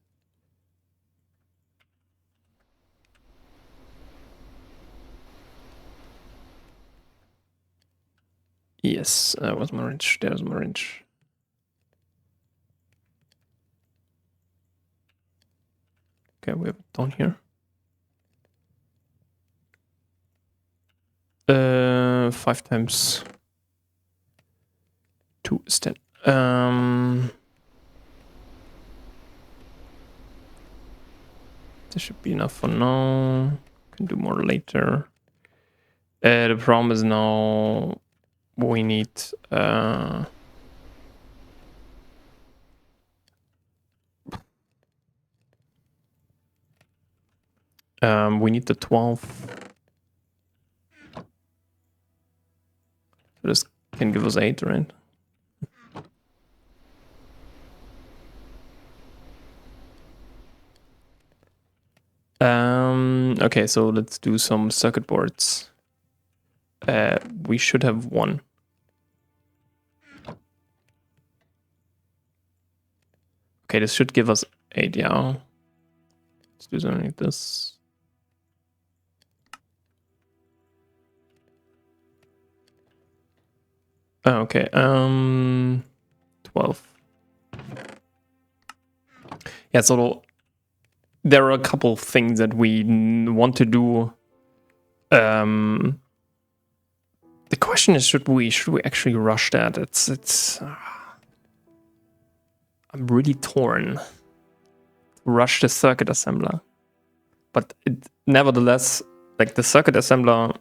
S1: Yes, where's my wrench? There's my wrench. Okay, we have it down here. 5 times 2 is 10. This should be enough for now. Can do more later. The problem is now we need we need the 12. So this can give us 8, right? Okay, so let's do some circuit boards. We should have 1. Okay, this should give us 8, yeah. Let's do something like this. Okay, 12. Yeah, so there are a couple things that we want to do. The question is, should we actually rush that? It's I'm really torn. Rush the circuit assembler, but nevertheless, like the circuit assembler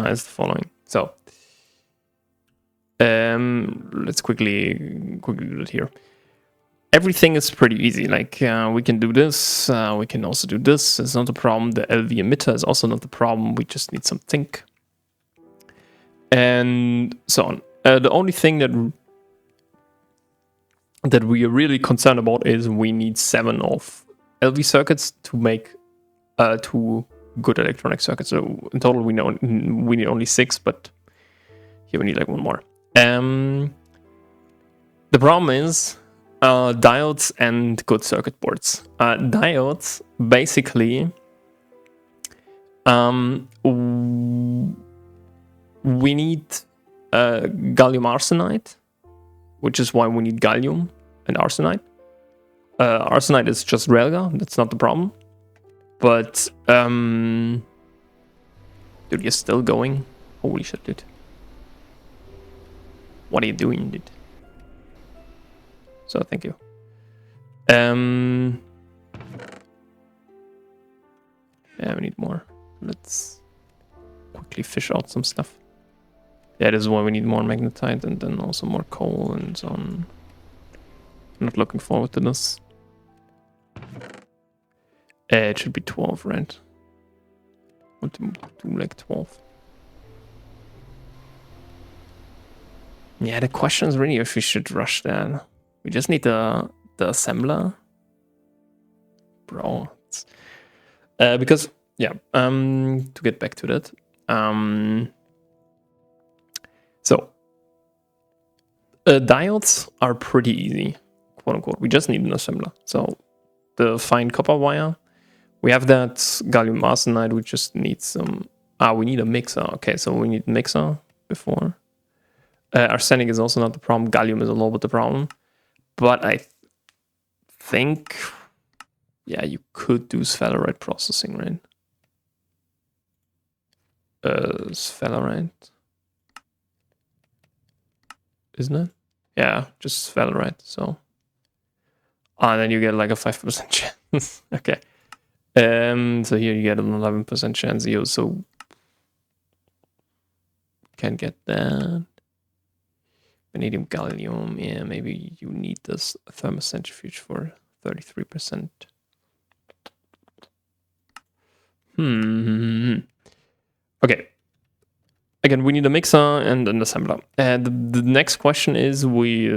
S1: is the following. So let's quickly do it here. Everything is pretty easy. Like we can do this. We can also do this. It's not a problem. The LV emitter is also not the problem. We just need some think. And so on. The only thing that we are really concerned about is we need 7 of LV circuits to make 2 good electronic circuits. So in total we need only 6, but here we need like 1 more. The problem is diodes and good circuit boards. Diodes basically we need gallium arsenide, which is why we need gallium and arsenide. Arsenide is just railgun, that's not the problem. But dude, you're still going? Holy shit, dude. What are you doing, dude? So thank you. Yeah, we need more. Let's quickly fish out some stuff. Yeah, this is why we need more magnetite and then also more coal and so on. I'm not looking forward to this. It should be 12, right? I want to do like 12. Yeah, the question is really if we should rush that. We just need the assembler. Bro. Because, yeah, to get back to that. So, diodes are pretty easy, quote unquote. We just need an assembler. So, the fine copper wire, we have that gallium arsenide. We just need some We need a mixer. Okay, so we need mixer before. Arsenic is also not the problem. Gallium is a little bit the problem. But I think, yeah, you could do sphalerite processing, right? Sphalerite. Isn't it? Yeah, just sphalerite. So, then you get like a 5% chance. Okay. So here you get an 11% chance. You also can get that. Vanadium, gallium. Yeah, maybe you need this thermocentrifuge for 33%. Okay. Again, we need a mixer and an assembler. The next question is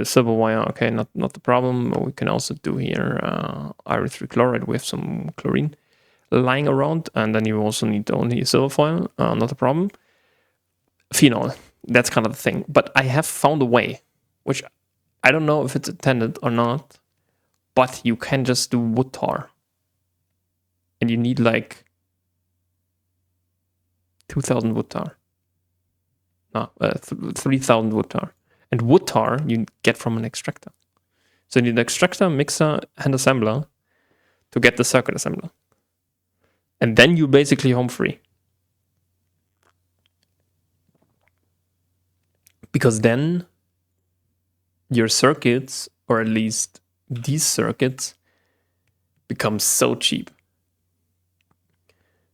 S1: silver wire. Okay, not the problem. We can also do here iron 3 chloride. We have some chlorine lying around, and then you also need only silver foil. Not a problem. Phenol. That's kind of the thing. But I have found a way, which I don't know if it's intended or not, but you can just do wood tar. And you need like 2,000 wood tar. No, 3,000 wood tar. And wood tar you get from an extractor. So you need an extractor, mixer, and assembler to get the circuit assembler. And then you're basically home free. Because then your circuits, or at least these circuits, become so cheap.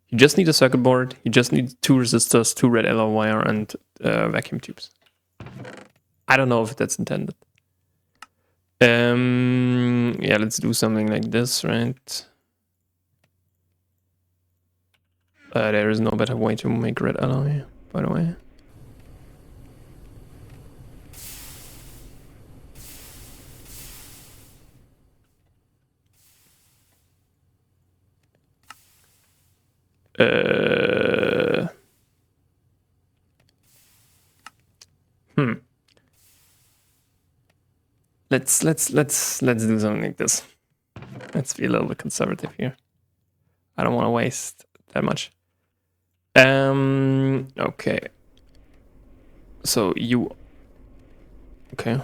S1: You just need a circuit board, you just need 2 resistors, 2 red alloy wire, and vacuum tubes. I don't know if that's intended. Yeah, let's do something like this, right? There is no better way to make red alloy, by the way. Let's do something like this. Let's be a little bit conservative here. I don't want to waste that much. Okay. So okay.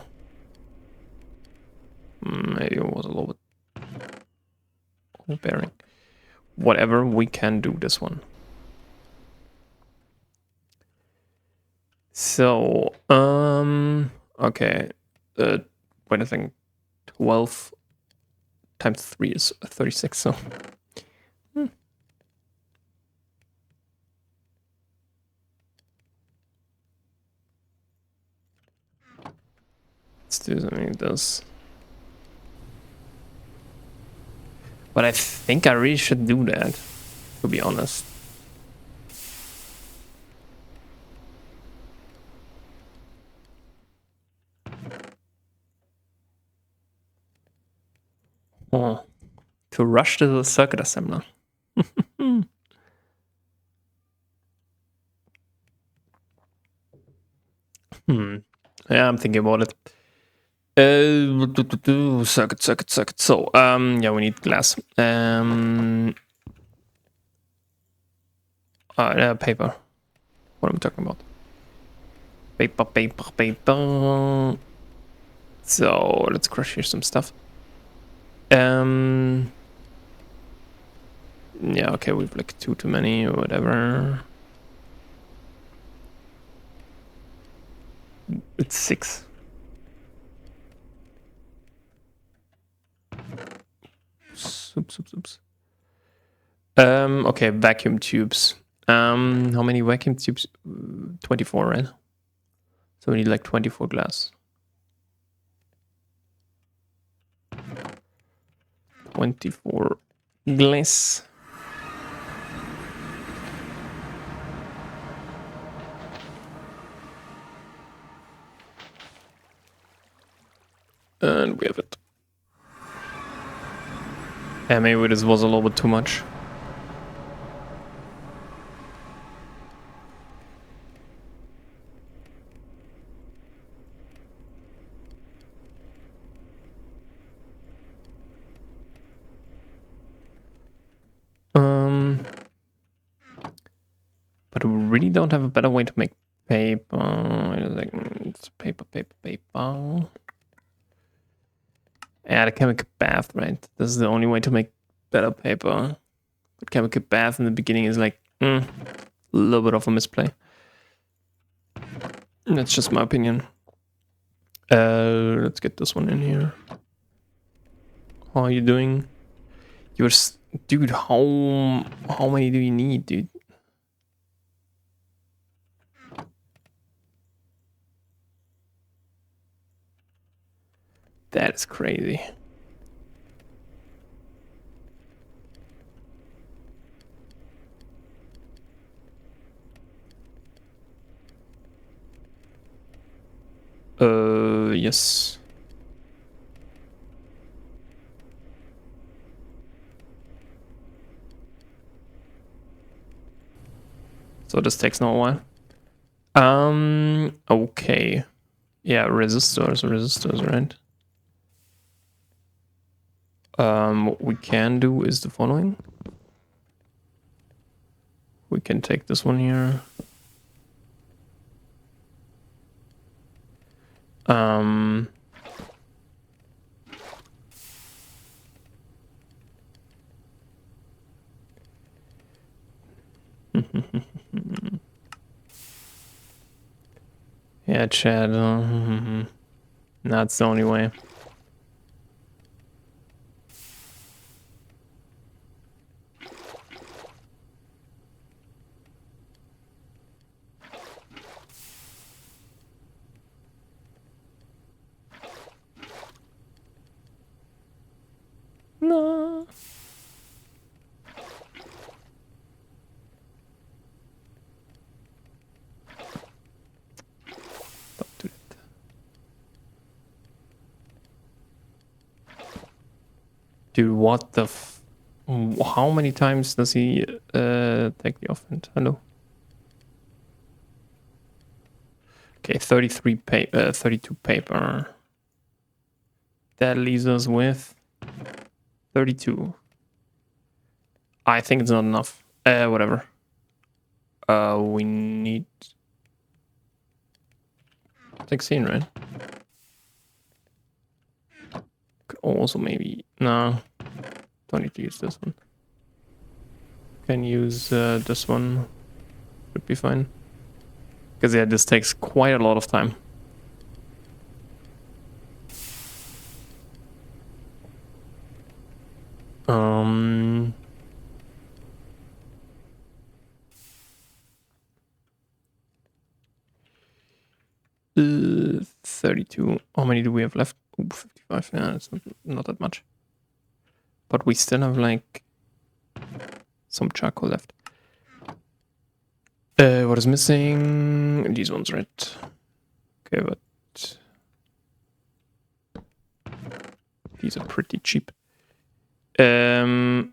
S1: Maybe it was a little bit bearing. Whatever, we can do this one. So, okay. Wait, I think 12 times 3 is 36, so. Let's do something like this. But I think I really should do that, to be honest. Oh, to rush to the circuit assembler. Yeah, I'm thinking about it. Circuit. So, yeah, we need glass. Paper. What am I talking about? Paper. So, let's crush here some stuff. Yeah, okay, we've like 2 too many or whatever. It's 6. Oops. Okay, vacuum tubes. How many vacuum tubes? 24, right? So we need like 24 glass. 24 glass. And we have it. Yeah, maybe this was a little bit too much. But we really don't have a better way to make paper. Like, it's paper. Yeah, the chemical bath, right? This is the only way to make better paper. But chemical bath in the beginning is like a little bit of a misplay. That's just my opinion. Let's get this one in here. How are you doing? Dude, how many do you need, dude? That is crazy. Yes. So this takes now a while. Okay. Yeah, resistors, right? What we can do is the following. We can take this one here. Yeah, Chad. That's the only way. No. Don't do that. Dude, what the how many times does he take the offense? Hello? Okay, 32 paper. That leaves us with 32. I think it's not enough. Whatever. We need 16, right? Could also maybe... No. Don't need to use this one. Can use this one. Should be fine. Because yeah, this takes quite a lot of time. Um... 32. How many do we have left? Ooh, 55. Yeah, it's not that much. But we still have like some charcoal left. What is missing? These ones, right? Okay, but these are pretty cheap. Yeah,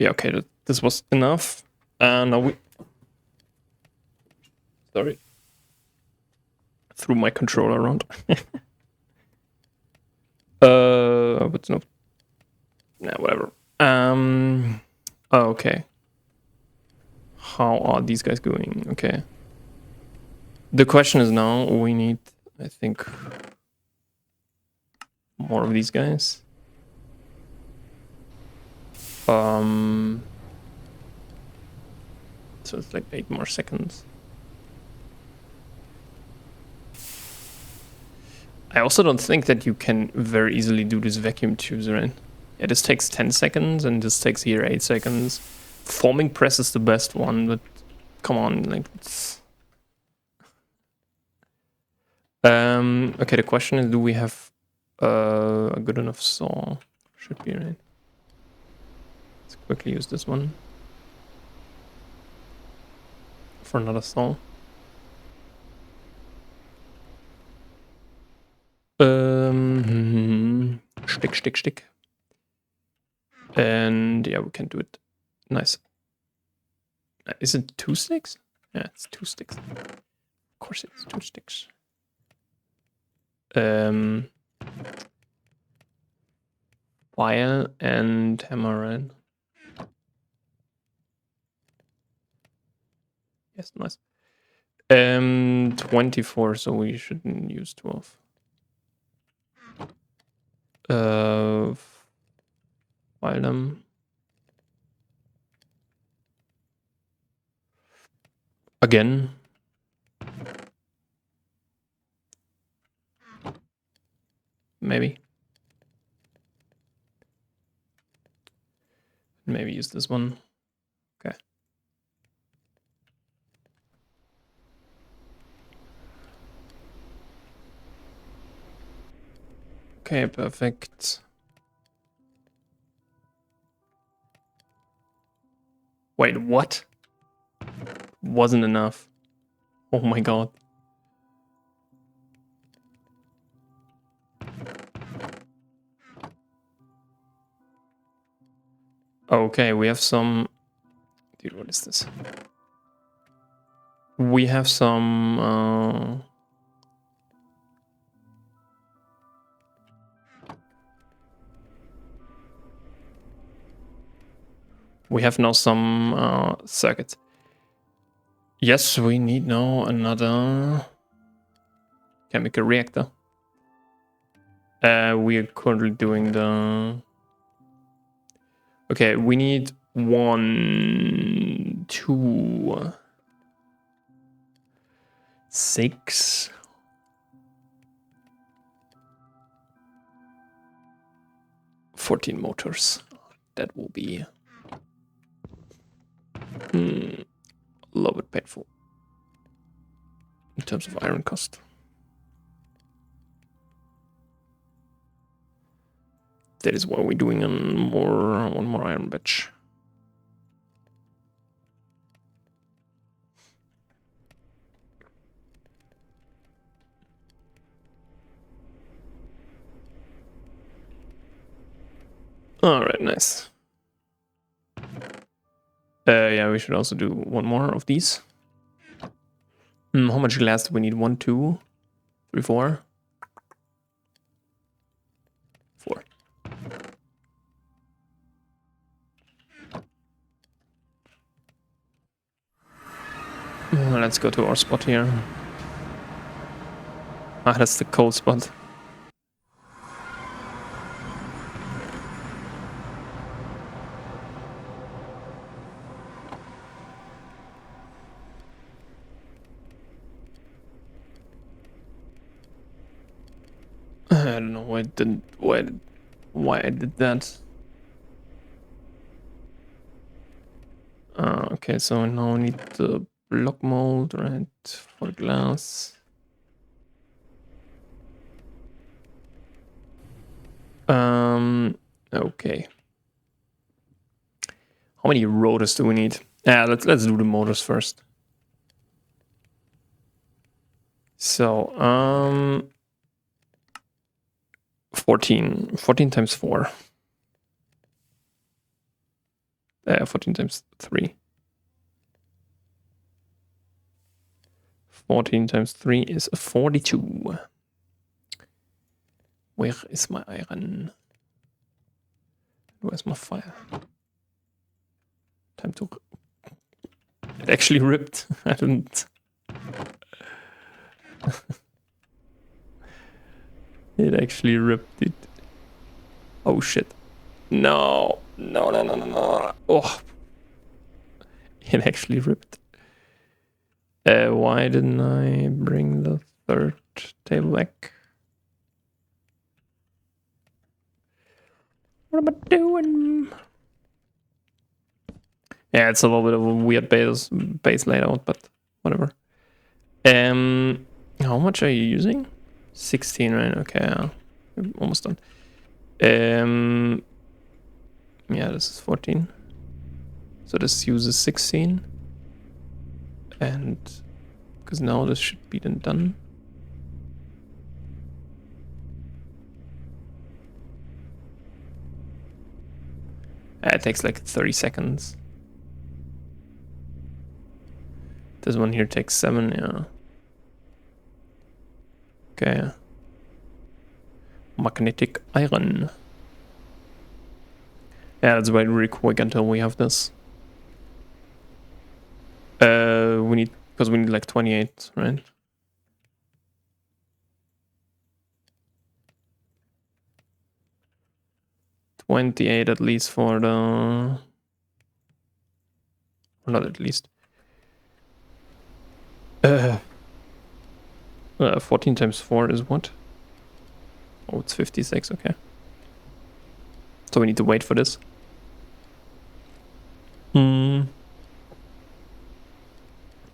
S1: okay, this was enough. Now we... Sorry. Threw my controller around. But no. Nah, whatever. Okay. How are these guys going? Okay. The question is now, we need, I think, more of these guys. So it's like 8 more seconds. I also don't think that you can very easily do this vacuum tubes, right? Yeah, this takes 10 seconds and this takes here 8 seconds. Forming press is the best one, but come on, like it's... Okay, the question is, do we have a good enough saw? Should be, right? Let's quickly use this one for another saw. Stick. And yeah, we can do it. Nice. Is it 2 sticks? Yeah, it's 2 sticks. Of course it's 2 sticks. Wire and hammer, right? Yes, nice. 24, so we shouldn't use 12. File them. Again. Maybe. Maybe use this one. Okay. Okay, perfect. Wait, what? Wasn't enough. Oh my god. Okay, we have some... Dude, what is this? We have some... We have now some circuits. Yes, we need now another chemical reactor. We are currently doing the... Okay, we need 1, 2, 6. $14 motors. That will be a little bit painful in terms of iron cost. That is why we're doing one more iron batch. All right, nice. Yeah, we should also do one more of these. How much glass do we need? 1, 2, 3, 4. 4. Let's go to our spot here. Ah, that's the cold spot. I don't know why I did that. Okay, so now we need the block mold, right, for the glass. Okay. How many rotors do we need? Yeah, let's do the motors first. So, 14 times 4. 14 times 3. 14 times 3 is 42. Where is my iron? Where's my fire? Time to... It actually ripped. I didn't... It actually ripped it. Oh shit. No. No. Oh. It actually ripped. Why didn't I bring the third table back? What am I doing? Yeah, it's a little bit of a weird base layout, but whatever. How much are you using? 16, right? Okay, yeah. Almost done. Yeah, this is 14. So this uses 16. And because now this should be then done. It takes like 30 seconds. This one here takes 7, yeah. Okay. Magnetic iron. Yeah, let's wait really quick until we have this. We need, because we need like 28, right? $28 at least for the... Or not at least. 14 times 4 is what? Oh, it's 56, okay. So we need to wait for this.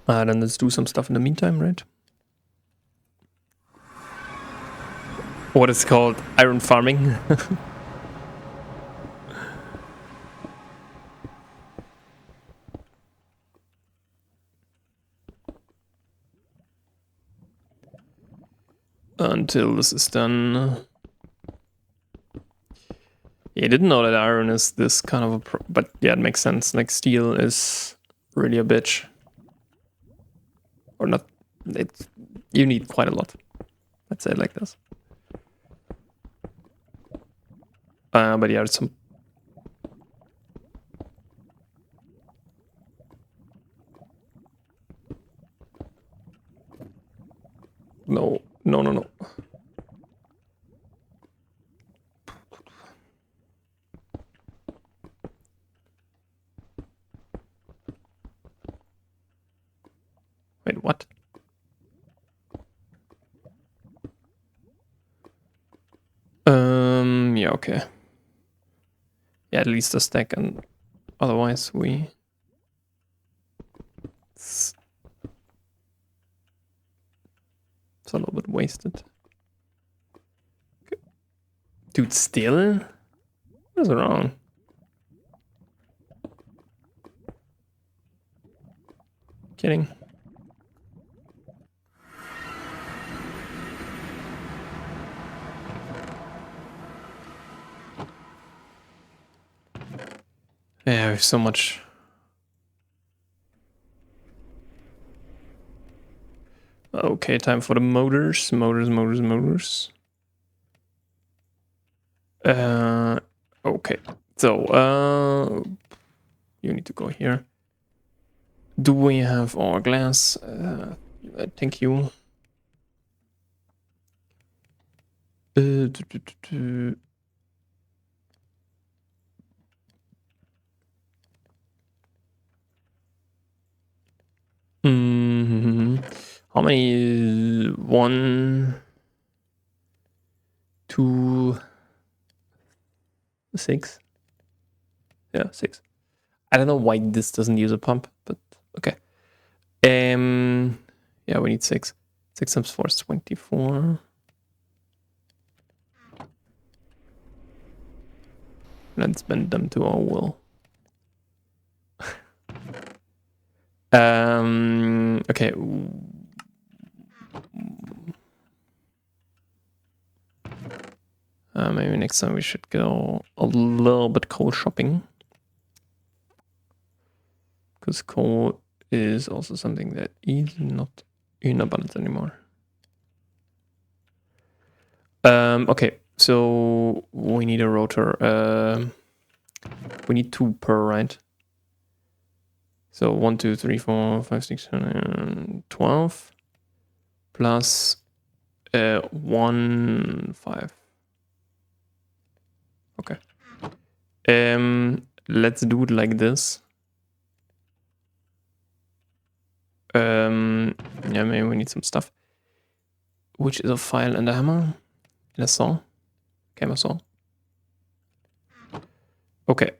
S1: Then let's do some stuff in the meantime, right? What is called iron farming. Until this is done. Yeah, I didn't know that iron is this kind of a but yeah, it makes sense. Like steel is really a bitch. Or not, you need quite a lot. Let's say it like this. But yeah, some... No. Wait, what? Yeah, okay. Yeah, at least a stack, and otherwise we... It's a little bit wasted. Dude, still? What's wrong? Kidding. Yeah, we have so much. Okay, time for the motors. Okay. So, you need to go here. Do we have our glass? Thank you. How many? 1, 2, 6. Yeah, 6. I don't know why this doesn't use a pump, but okay. Yeah, we need 6. 6 times 4 is 24. Let's bend them to our will. Okay. Maybe next time we should go a little bit coal shopping. Because coal is also something that is not in abundance anymore. Okay, so we need a rotor. We need 2 per, right? So 1, 2, 3, 4, 5, 6, 7, 12 plus 1, 5. Okay. Let's do it like this. Yeah, maybe we need some stuff. Which is a file and a hammer and a saw. Camera saw. Okay.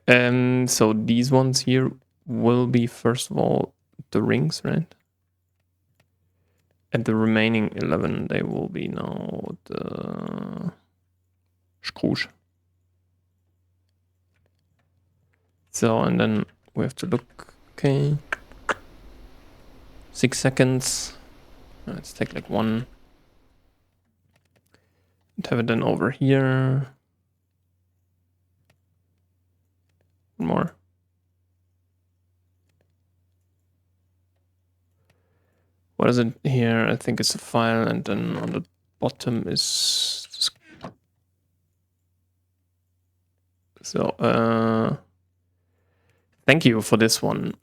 S1: So these ones here will be first of all the rings, right? And the remaining 11, they will be now the screws. So, and then we have to look. Okay. 6 seconds. Let's take like 1. And have it then over here. 1 more. What is it here? I think it's a file, and then on the bottom is... So, thank you for this one.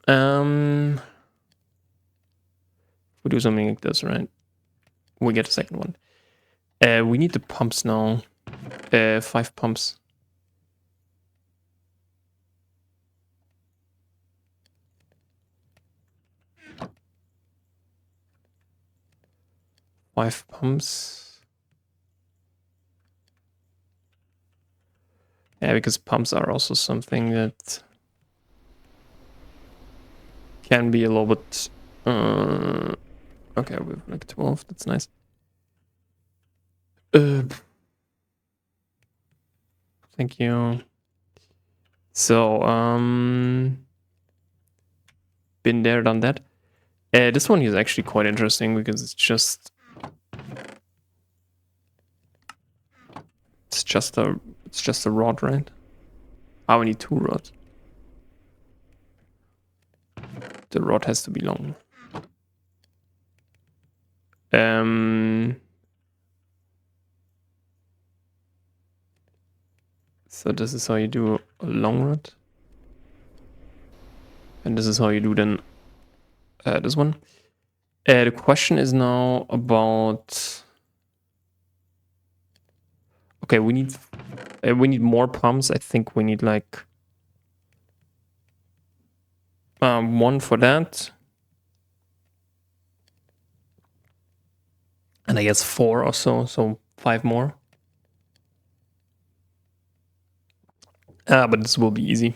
S1: we do something like this, right? We get a second one. We need the pumps now. 5 pumps. Five pumps. Yeah, because pumps are also something that can be a little bit... okay, we have like 12. That's nice. Thank you. So, been there, done that. This one is actually quite interesting because it's just a rod, right? I need 2 rods. The rod has to be long. So this is how you do a long rod. And this is how you do then this one. The question is now about... Okay, we need more pumps. I think we need like 1 for that. And I guess 4 or so 5 more. But this will be easy.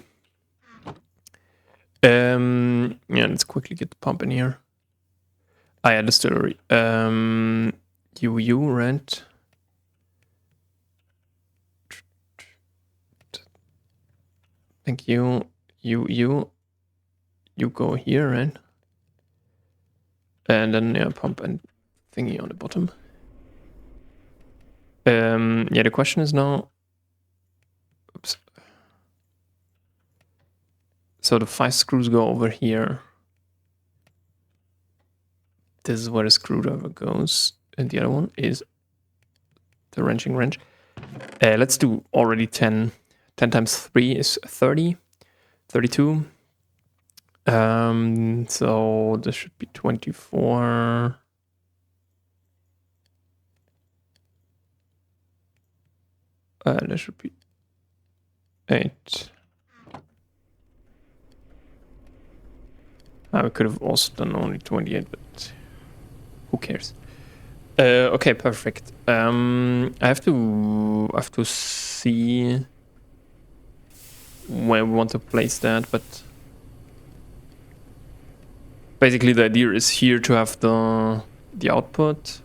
S1: Yeah, let's quickly get the pump in here. Yeah, distillery. UU, right? Thank you. You go here, right? And then yeah, pump and thingy on the bottom. Yeah, the question is now... Oops. So the 5 screws go over here. This is where the screwdriver goes. And the other one is the wrenching wrench. Let's do already 10. 10 times 3 is 30. 32. So this should be 24. There should be 8. We could have also done only 28, but who cares? Okay, perfect. I have to see where we want to place that, but basically the idea is here to have the output.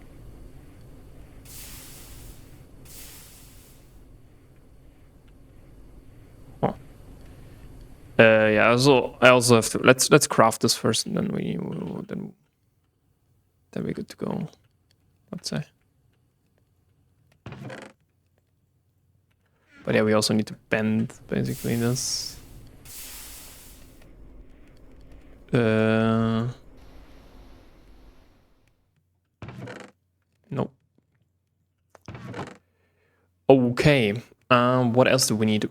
S1: Oh. Yeah. So I also have to let's craft this first, and then then we're good to go. Let's say. But yeah, we also need to bend basically this. Nope. Okay. What else do we need?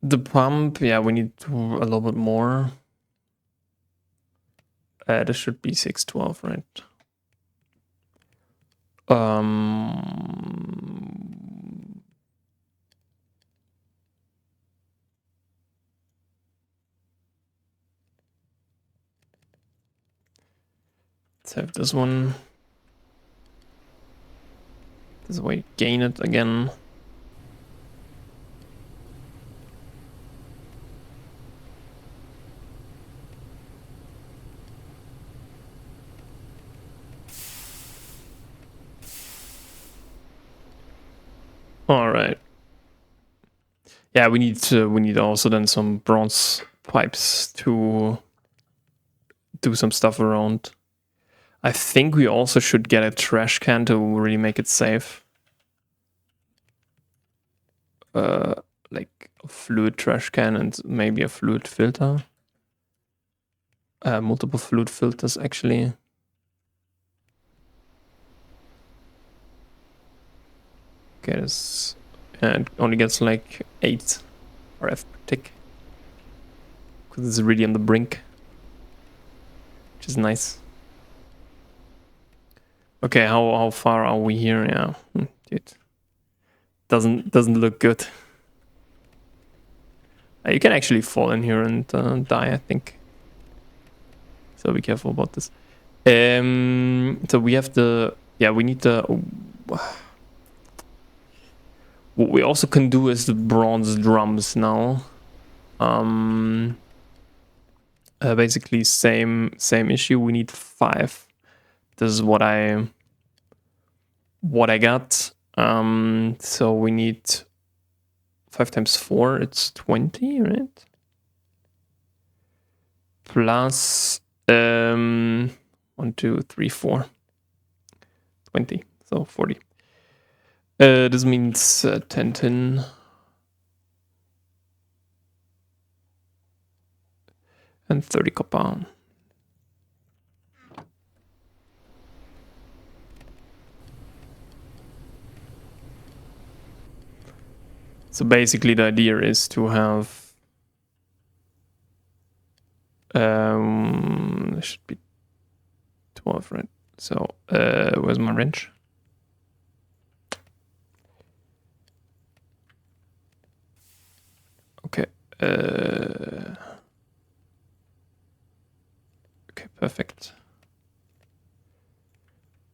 S1: The pump. Yeah, we need a little bit more. This should be 612, right? Let's have this one. This way, gain it again. All right. Yeah, we need also then some bronze pipes to do some stuff around. I think we also should get a trash can to really make it safe. Like a fluid trash can and maybe a fluid filter. Multiple fluid filters actually. Okay, this it only gets like 8 RF per tick. Because it's really on the brink. which is nice. Okay, how far are we here? Yeah, dude, doesn't look good. You can actually fall in here and die, I think. So be careful about this. So we have we need the. What we also can do is the bronze drums now. Basically same issue. We need 5. This is what I got. So we need 5 times 4. It's 20, right? Plus 1, 2, 3, 4. 20. So 40. This means 10 tin. And 30 copper. So basically the idea is to have there should be 12, right? So where's my wrench? Okay. Okay, perfect.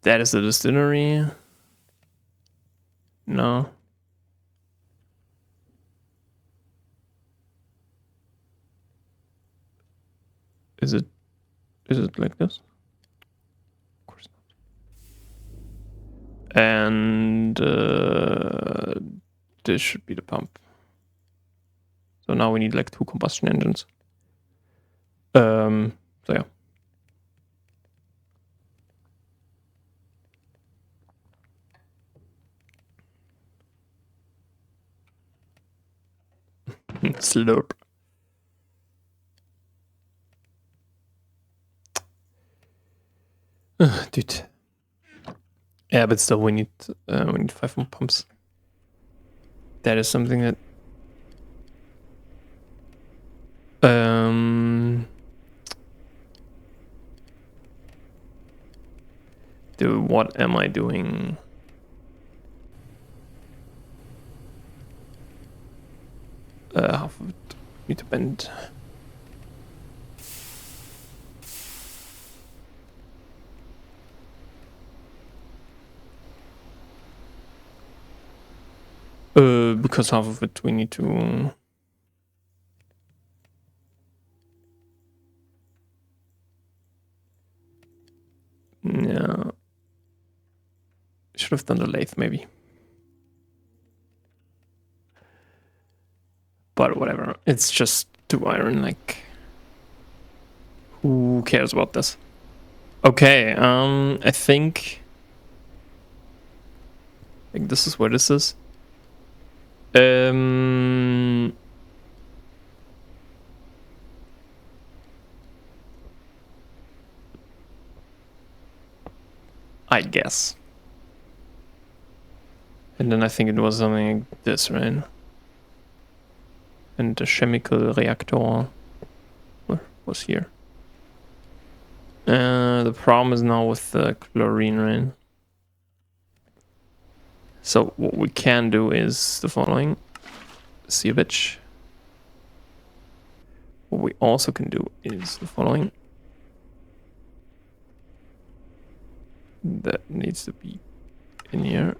S1: That is the distillery. No. Is it like this? Of course not. And this should be the pump. So now we need like 2 combustion engines. So yeah. Slurp. Dude. Yeah, but still we need 5 more pumps. That is something that what am I doing? Half of it need to bend. Because half of it we need to. Yeah. Should have done the lathe maybe. But whatever. It's just 2 iron, like. Who cares about this? Okay, I think this is where this is. I guess. And then I think it was something like this, right? And the chemical reactor was here. The problem is now with the chlorine, right? So what we can do is the following. See a bitch. What we also can do is the following. That needs to be in here.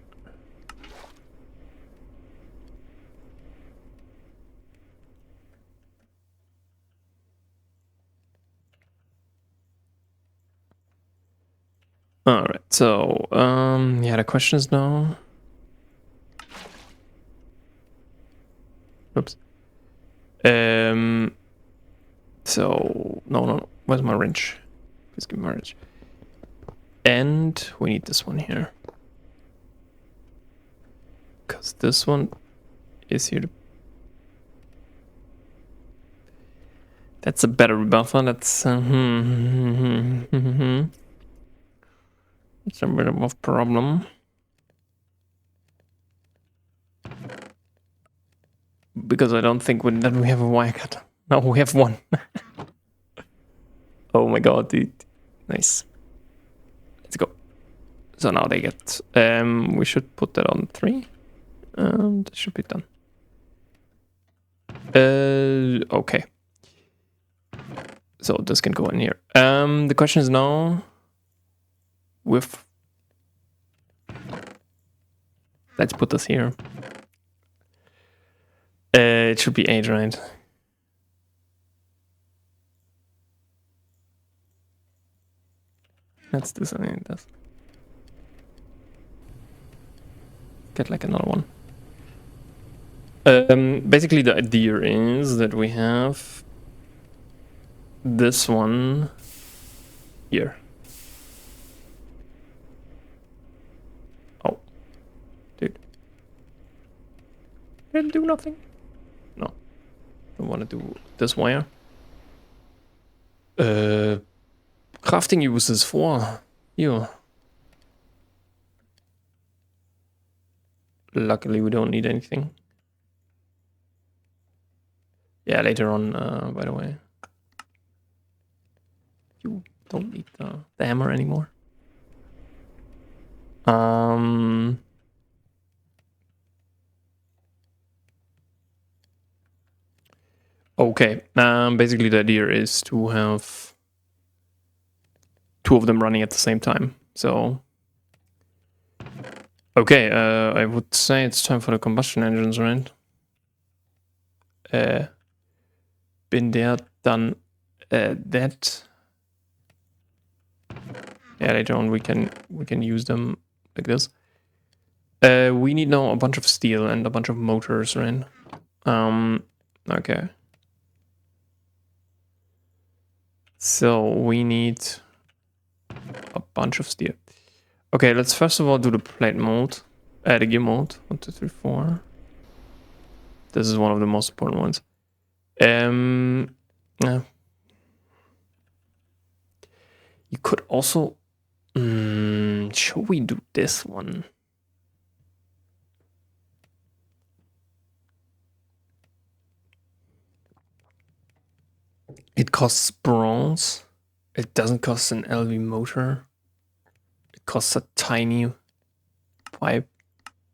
S1: All right, so yeah, the question is now. Oops. So no. Where's my wrench? Please give me my wrench. And we need this one here. Because this one is here to... That's a battery buffer. That's it's a bit of a problem. Because I don't think that we have a wire cut. No, we have one. Oh my god, dude. Nice. Let's go. So now they get... we should put that on 3. And it should be done. Okay. So this can go in here. The question is now... with... Let's put this here. It should be 8, right? Let's do something like this. Get like another one. Basically the idea is that we have this one here. Oh, dude. Didn't do nothing. No. I want to do this wire. Crafting uses for here. Luckily, we don't need anything. Yeah, later on, by the way. You don't need the hammer anymore. Okay, basically the idea is to have 2 of them running at the same time. So, okay, I would say it's time for the combustion engines, right? Bin there, done that. Yeah, later on we can use them like this. We need now a bunch of steel and a bunch of motors, right? Okay. So we need a bunch of steel. Okay, let's first of all do the plate mold. The gear mold. 1, 2, 3, 4. This is one of the most important ones. Yeah. You could also... should we do this one? It costs bronze. It doesn't cost an LV motor. It costs a tiny pipe.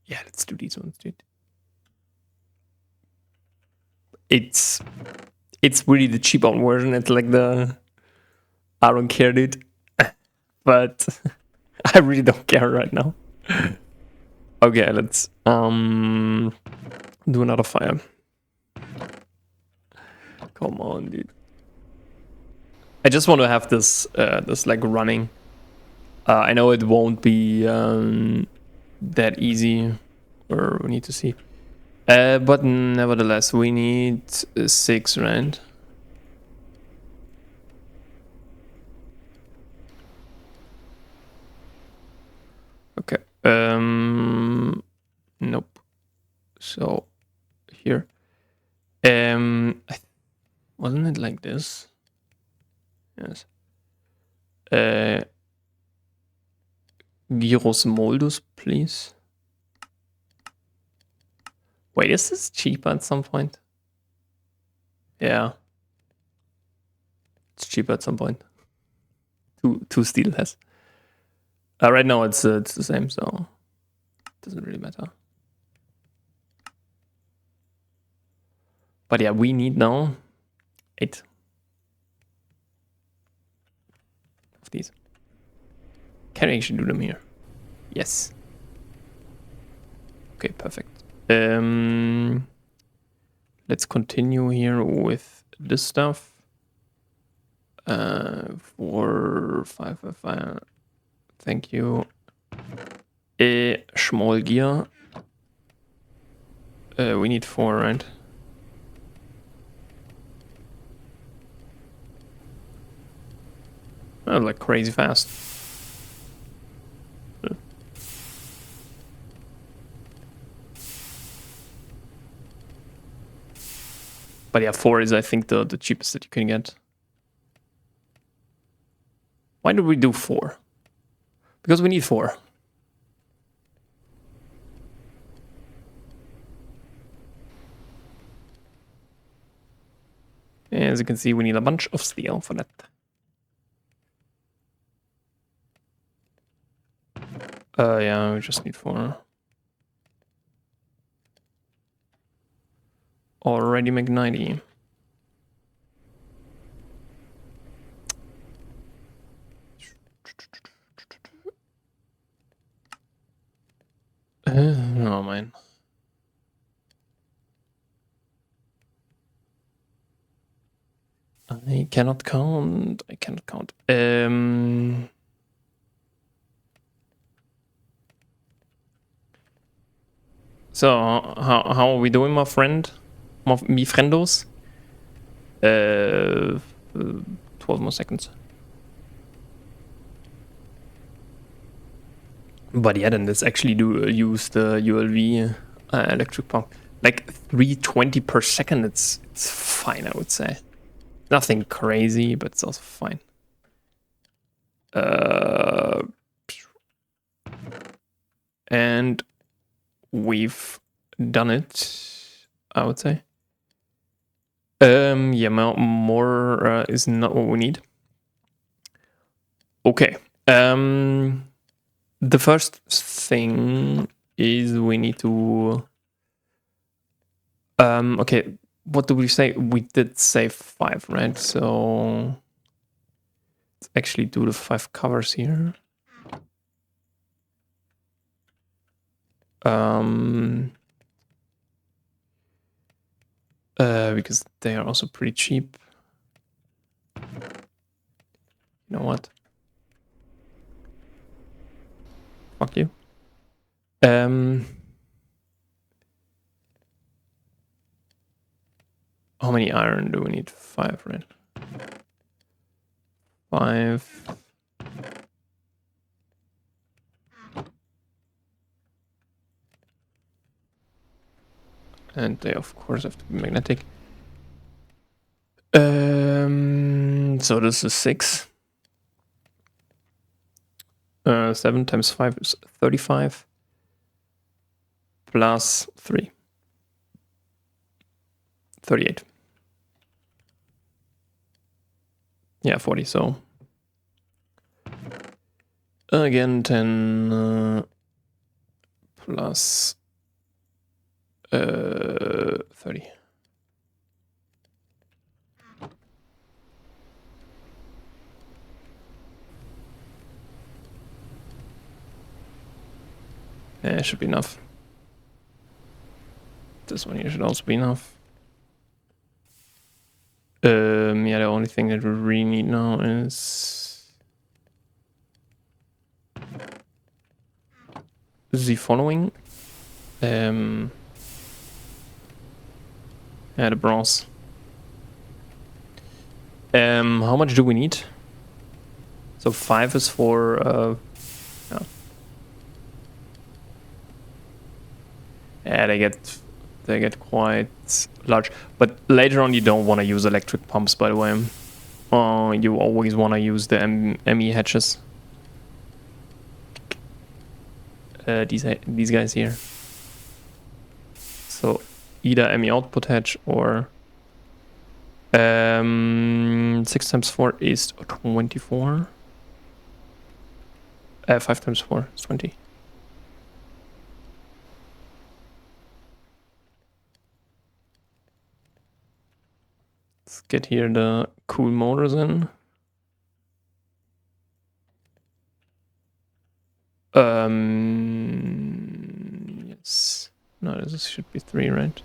S1: Yeah, let's do these ones, dude. It's really the cheap out version. It's like the... I don't care, dude. But I really don't care right now. Okay, let's do another fire. Come on, dude. I just want to have this this like running. I know it won't be that easy, or we need to see. But nevertheless, we need 6, right? Okay. Nope. So here. Wasn't it like this? Yes. Gyros moldus, please. Wait, is this cheaper at some point? Yeah. It's cheaper at some point. Two steel less. Right now it's the same, so it doesn't really matter. But yeah, we need now 8 of these. Can I actually do them here? Yes. Okay, perfect. Let's continue here with this stuff. 4, 5, 5, 5. Thank you. A small gear. We need 4, right? Oh, like crazy fast. But yeah, 4 is I think the cheapest that you can get. Why do we do 4? Because we need 4. As you can see, we need a bunch of steel for that. Yeah, we just need 4. Already make 90. Oh man. I cannot count. I cannot count. So how are we doing, my friend? Mi friendos? 12 more seconds. But yeah, then let's actually use the ULV electric pump. Like 320 per second, it's fine, I would say. Nothing crazy, but it's also fine. And we've done it, I would say. Yeah, more is not what we need. Okay. The first thing is we need to. Okay, what do we say? We did say 5, right? So let's actually do the 5 covers here. Because they are also pretty cheap. You know what? Fuck you. How many iron do we need? 5, right? 5. And they, of course, have to be magnetic. So this is 6. 7 times 5 is 35. Plus 3. 38. Yeah, 40, so. Again, 10 plus 30. Yeah, should be enough. This one here should also be enough. Yeah, the only thing that we really need now is the following. Yeah, the bronze. How much do we need? So 5 is for yeah, they get quite large. But later on, you don't want to use electric pumps, by the way. You always want to use the ME hatches. These guys here. So either ME output hatch or 6 times 4 is 24. 5 times 4 is 20. Let's get here the cool motors in. Yes. No, this should be 3, right?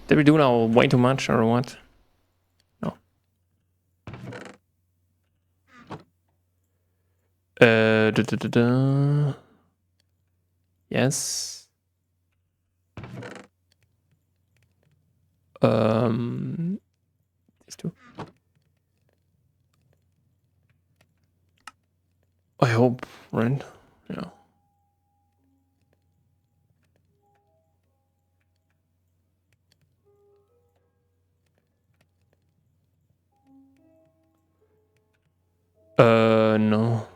S1: Did we do now way too much or what? No. Yes. These two. I hope, right? Yeah. No.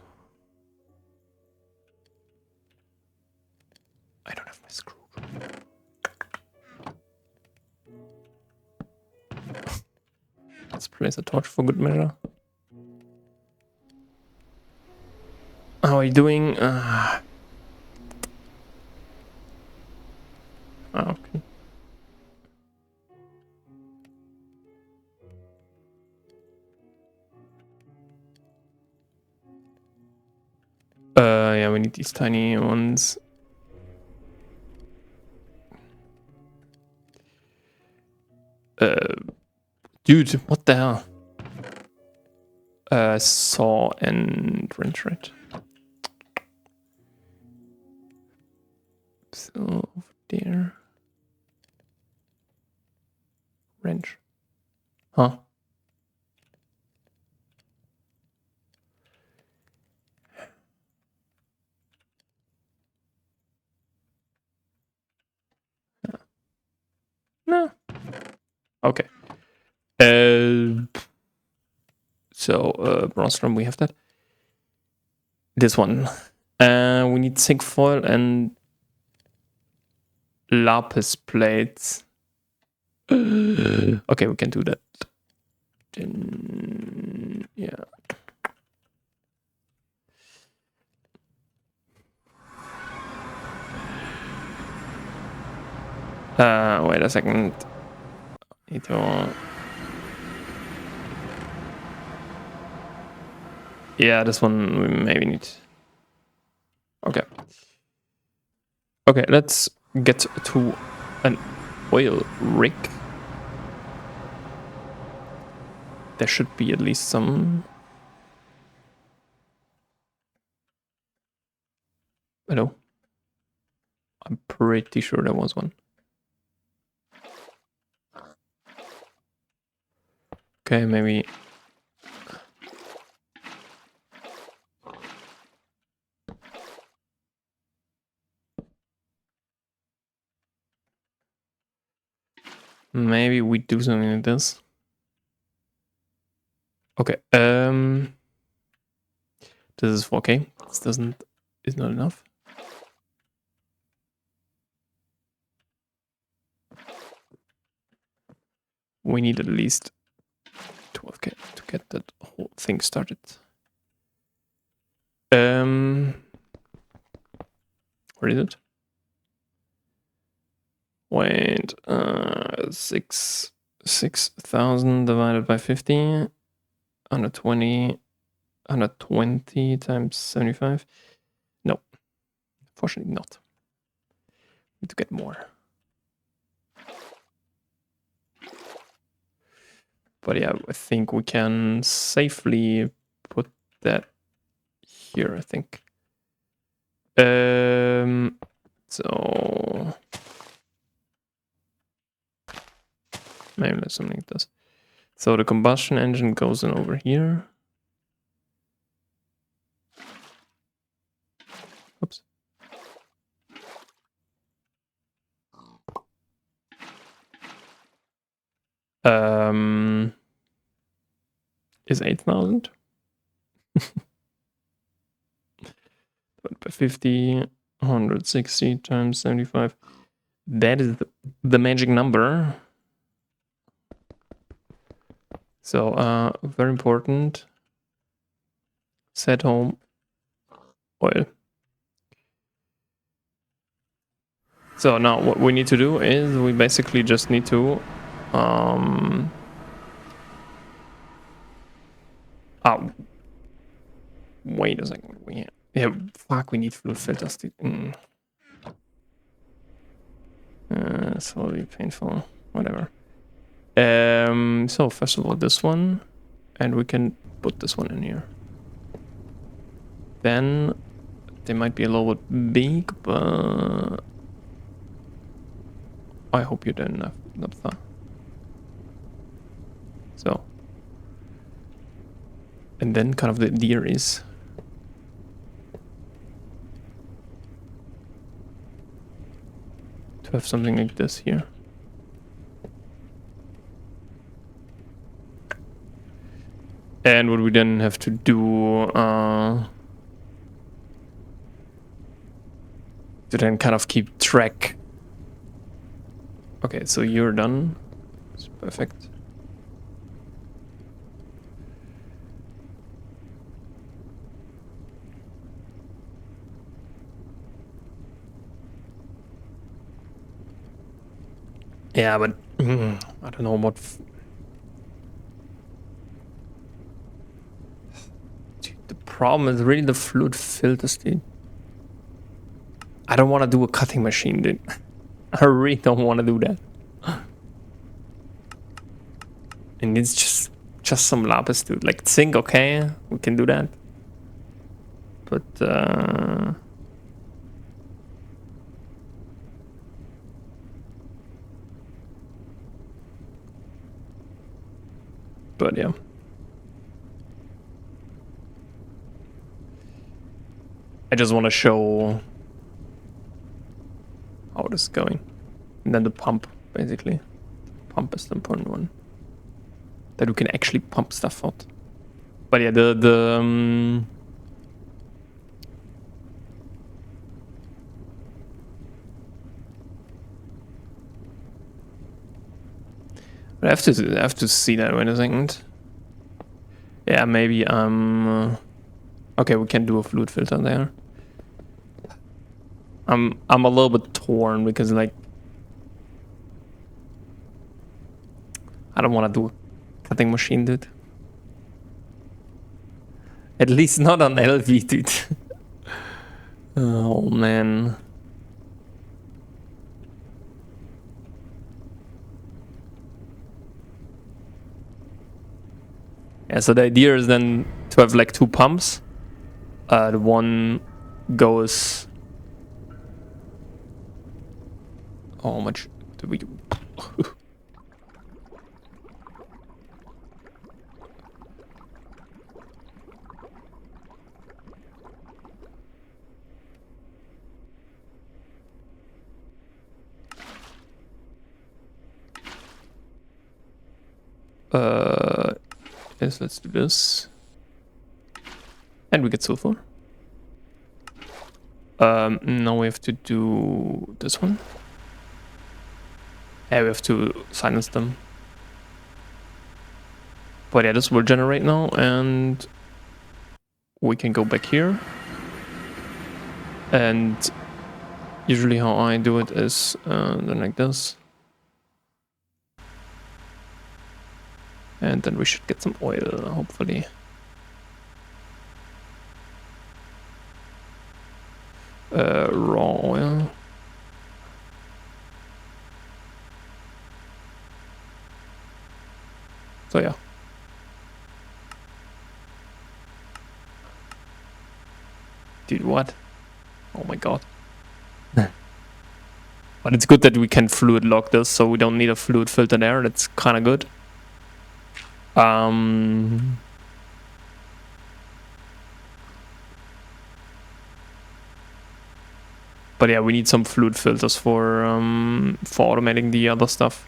S1: I don't have my screw. Let's place a torch for good measure. How are you doing? Okay. Yeah, we need these tiny ones. Dude, what the hell? Saw and wrench, right? So over there. Wrench. Huh? No. Okay. Bronze drum, we have that. This one. We need zinc foil and lapis plates. Okay, we can do that. Then, yeah. Wait a second. Need to. Yeah, this one we maybe need. Okay. Okay, let's get to an oil rig. There should be at least some. Hello. I'm pretty sure there was one. Okay, maybe. Maybe we do something like this. Okay. This is 4K. This is not enough. We need at least 12K to get that whole thing started. Where is it? Wait, 6,000 divided by 50, 120 times 75. No, fortunately not. Need to get more. But yeah, I think we can safely put that here, I think. So maybe let's something like this. So the combustion engine goes in over here. Oops. Is 8,000? By 50, 160 times 75. That is the magic number. So, very important. Set home oil. So now what we need to do is we basically just need to wait a second. We need fluid filters. Slowly painful. Whatever. So first of all this one, and we can put this one in here. Then they might be a little bit big, but I hope you don't have enough. So, and then kind of the idea is to have something like this here. And what we then have to do to then kind of keep track. Okay, so you're done. It's perfect. Yeah, but I don't know what. Dude, the problem is really the fluid filters, dude. I don't want to do a cutting machine, dude. I really don't want to do that. And it's just some lapis, dude. Like zinc, okay, we can do that. But yeah. I just want to show how this is going. And then the pump, basically. Pump is the important one. That we can actually pump stuff out. But yeah, I have to see that. Wait a second. Yeah, maybe okay, we can do a fluid filter there. I'm a little bit torn because like I don't want to do a cutting machine, dude. At least not on LV, dude. Oh man. Yeah, so the idea is then to have like two pumps. The one goes. How much do we? Yes, let's do this. And we get sulfur. Now we have to do this one. Yeah, we have to silence them. But yeah, this will generate now, and we can go back here. And usually how I do it is then like this. And then we should get some oil, hopefully. Raw oil. So yeah. Dude, what? Oh my god. But it's good that we can fluid lock this, so we don't need a fluid filter there. That's kind of good. But yeah, we need some fluid filters for automating the other stuff.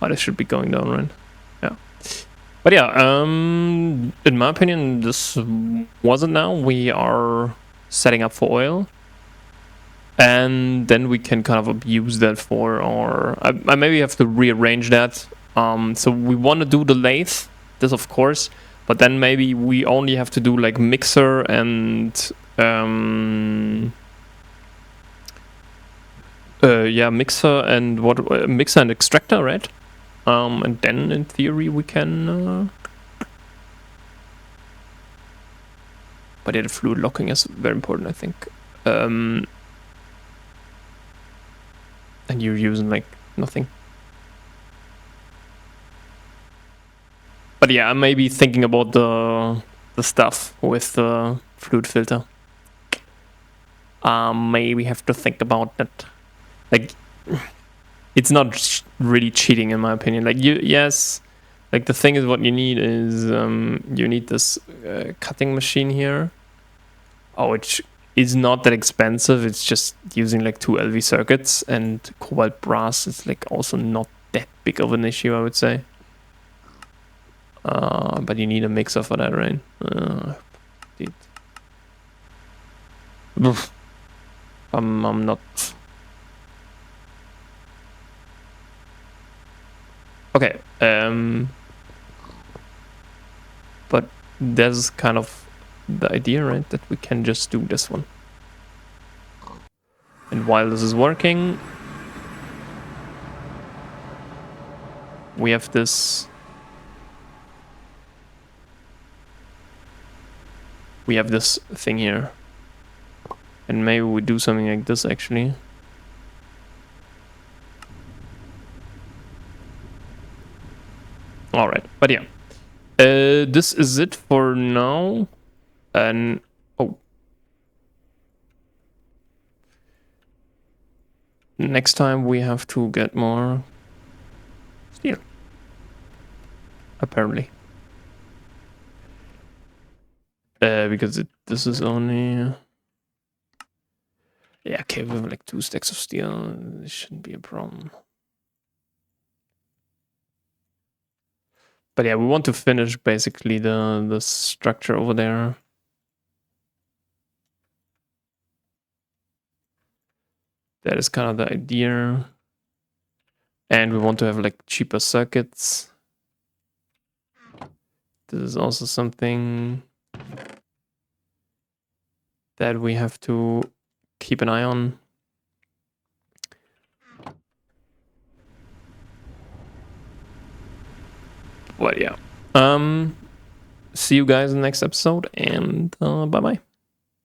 S1: Oh, this should be going down, right? Yeah. But yeah, in my opinion, this wasn't now. We are setting up for oil. And then we can kind of abuse that for our... I maybe have to rearrange that. So we want to do the lathe, this of course, but then maybe we only have to do like mixer and mixer and what mixer and extractor, right? And then in theory we can but yeah, the fluid locking is very important, I think. And you're using like nothing. But yeah, I may be thinking about the stuff with the fluid filter. Maybe have to think about that. Like, it's not really cheating in my opinion. Like yes, like the thing is what you need is you need this cutting machine here. Which is not that expensive. It's just using like 2 LV circuits, and cobalt brass is like also not that big of an issue, I would say. But you need a mixer for that, right? Dude. I'm not. Okay. But There's kind of the idea, right? That we can just do this one. And while this is working, we have this. We have this thing here. And maybe we do something like this actually. Alright, but yeah. This is it for now. And oh. Next time we have to get more steel. Apparently. Because this is only... Yeah, okay, we have like 2 stacks of steel. This shouldn't be a problem. But yeah, we want to finish basically the structure over there. That is kind of the idea. And we want to have like cheaper circuits. This is also something that we have to keep an eye on. But yeah. See you guys in the next episode, and bye-bye.